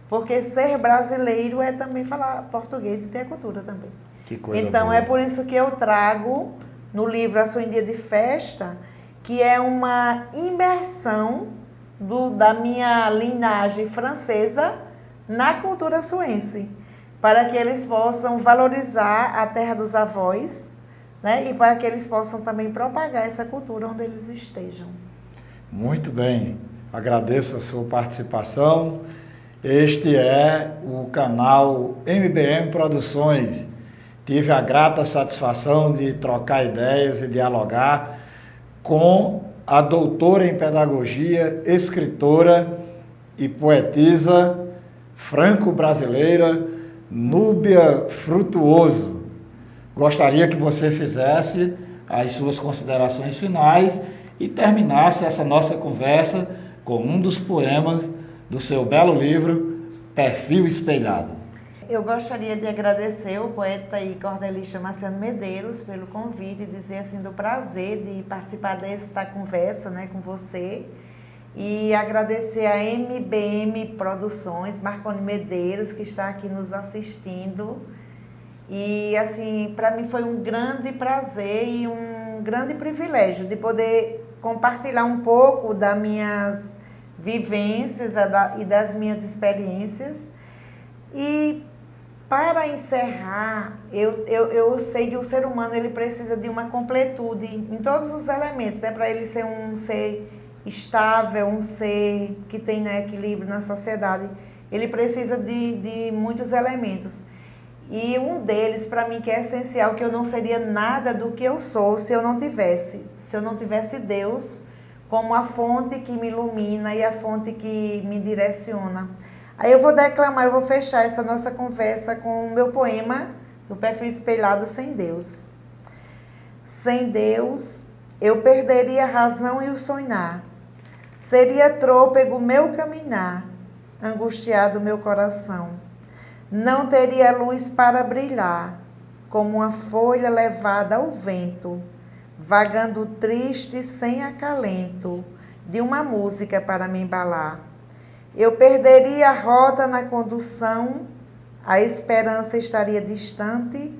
Porque ser brasileiro é também falar português e ter a cultura também. Que coisa então, boa. É por isso que eu trago no livro Açu em Dia de Festa, que é uma imersão da minha linhagem francesa na cultura açuense, para que eles possam valorizar a terra dos avós, né? E para que eles possam também propagar essa cultura onde eles estejam. Muito bem, agradeço a sua participação. Este é o canal MBM Produções. Tive a grata satisfação de trocar ideias e dialogar com a doutora em pedagogia, escritora e poetisa franco-brasileira Núbia Frutuoso. Gostaria que você fizesse as suas considerações finais e terminasse essa nossa conversa com um dos poemas do seu belo livro, Perfil Espelhado. Eu gostaria de agradecer o poeta e cordelista Marciano Medeiros pelo convite e dizer assim do prazer de participar desta conversa, né, com você. E agradecer a MBM Produções, Marconi Medeiros, que está aqui nos assistindo. E, assim, para mim foi um grande prazer e um grande privilégio de poder compartilhar um pouco das minhas vivências e das minhas experiências. E, para encerrar, eu sei que o ser humano ele precisa de uma completude em todos os elementos, né? Para ele ser um ser estável, um ser que tem, né, equilíbrio na sociedade. Ele precisa de muitos elementos. E um deles, para mim, que é essencial, que eu não seria nada do que eu sou se eu não tivesse Deus como a fonte que me ilumina e a fonte que me direciona. Aí eu vou declamar, eu vou fechar essa nossa conversa com o meu poema do Perfil Espelhado Sem Deus. Sem Deus, eu perderia a razão e o sonhar. Seria trôpego meu caminhar, angustiado meu coração. Não teria luz para brilhar, como uma folha levada ao vento, vagando triste sem acalento, de uma música para me embalar. Eu perderia a rota na condução, a esperança estaria distante.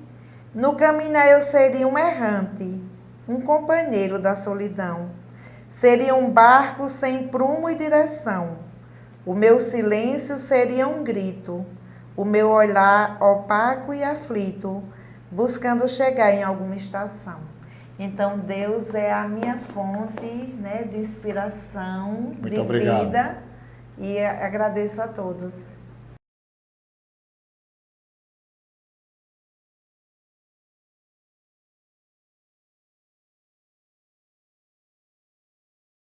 No caminhar eu seria um errante, um companheiro da solidão. Seria um barco sem prumo e direção. O meu silêncio seria um grito, o meu olhar opaco e aflito, buscando chegar em alguma estação. Então, Deus é a minha fonte, né, de inspiração, Muito de obrigado. vida, e agradeço a todos.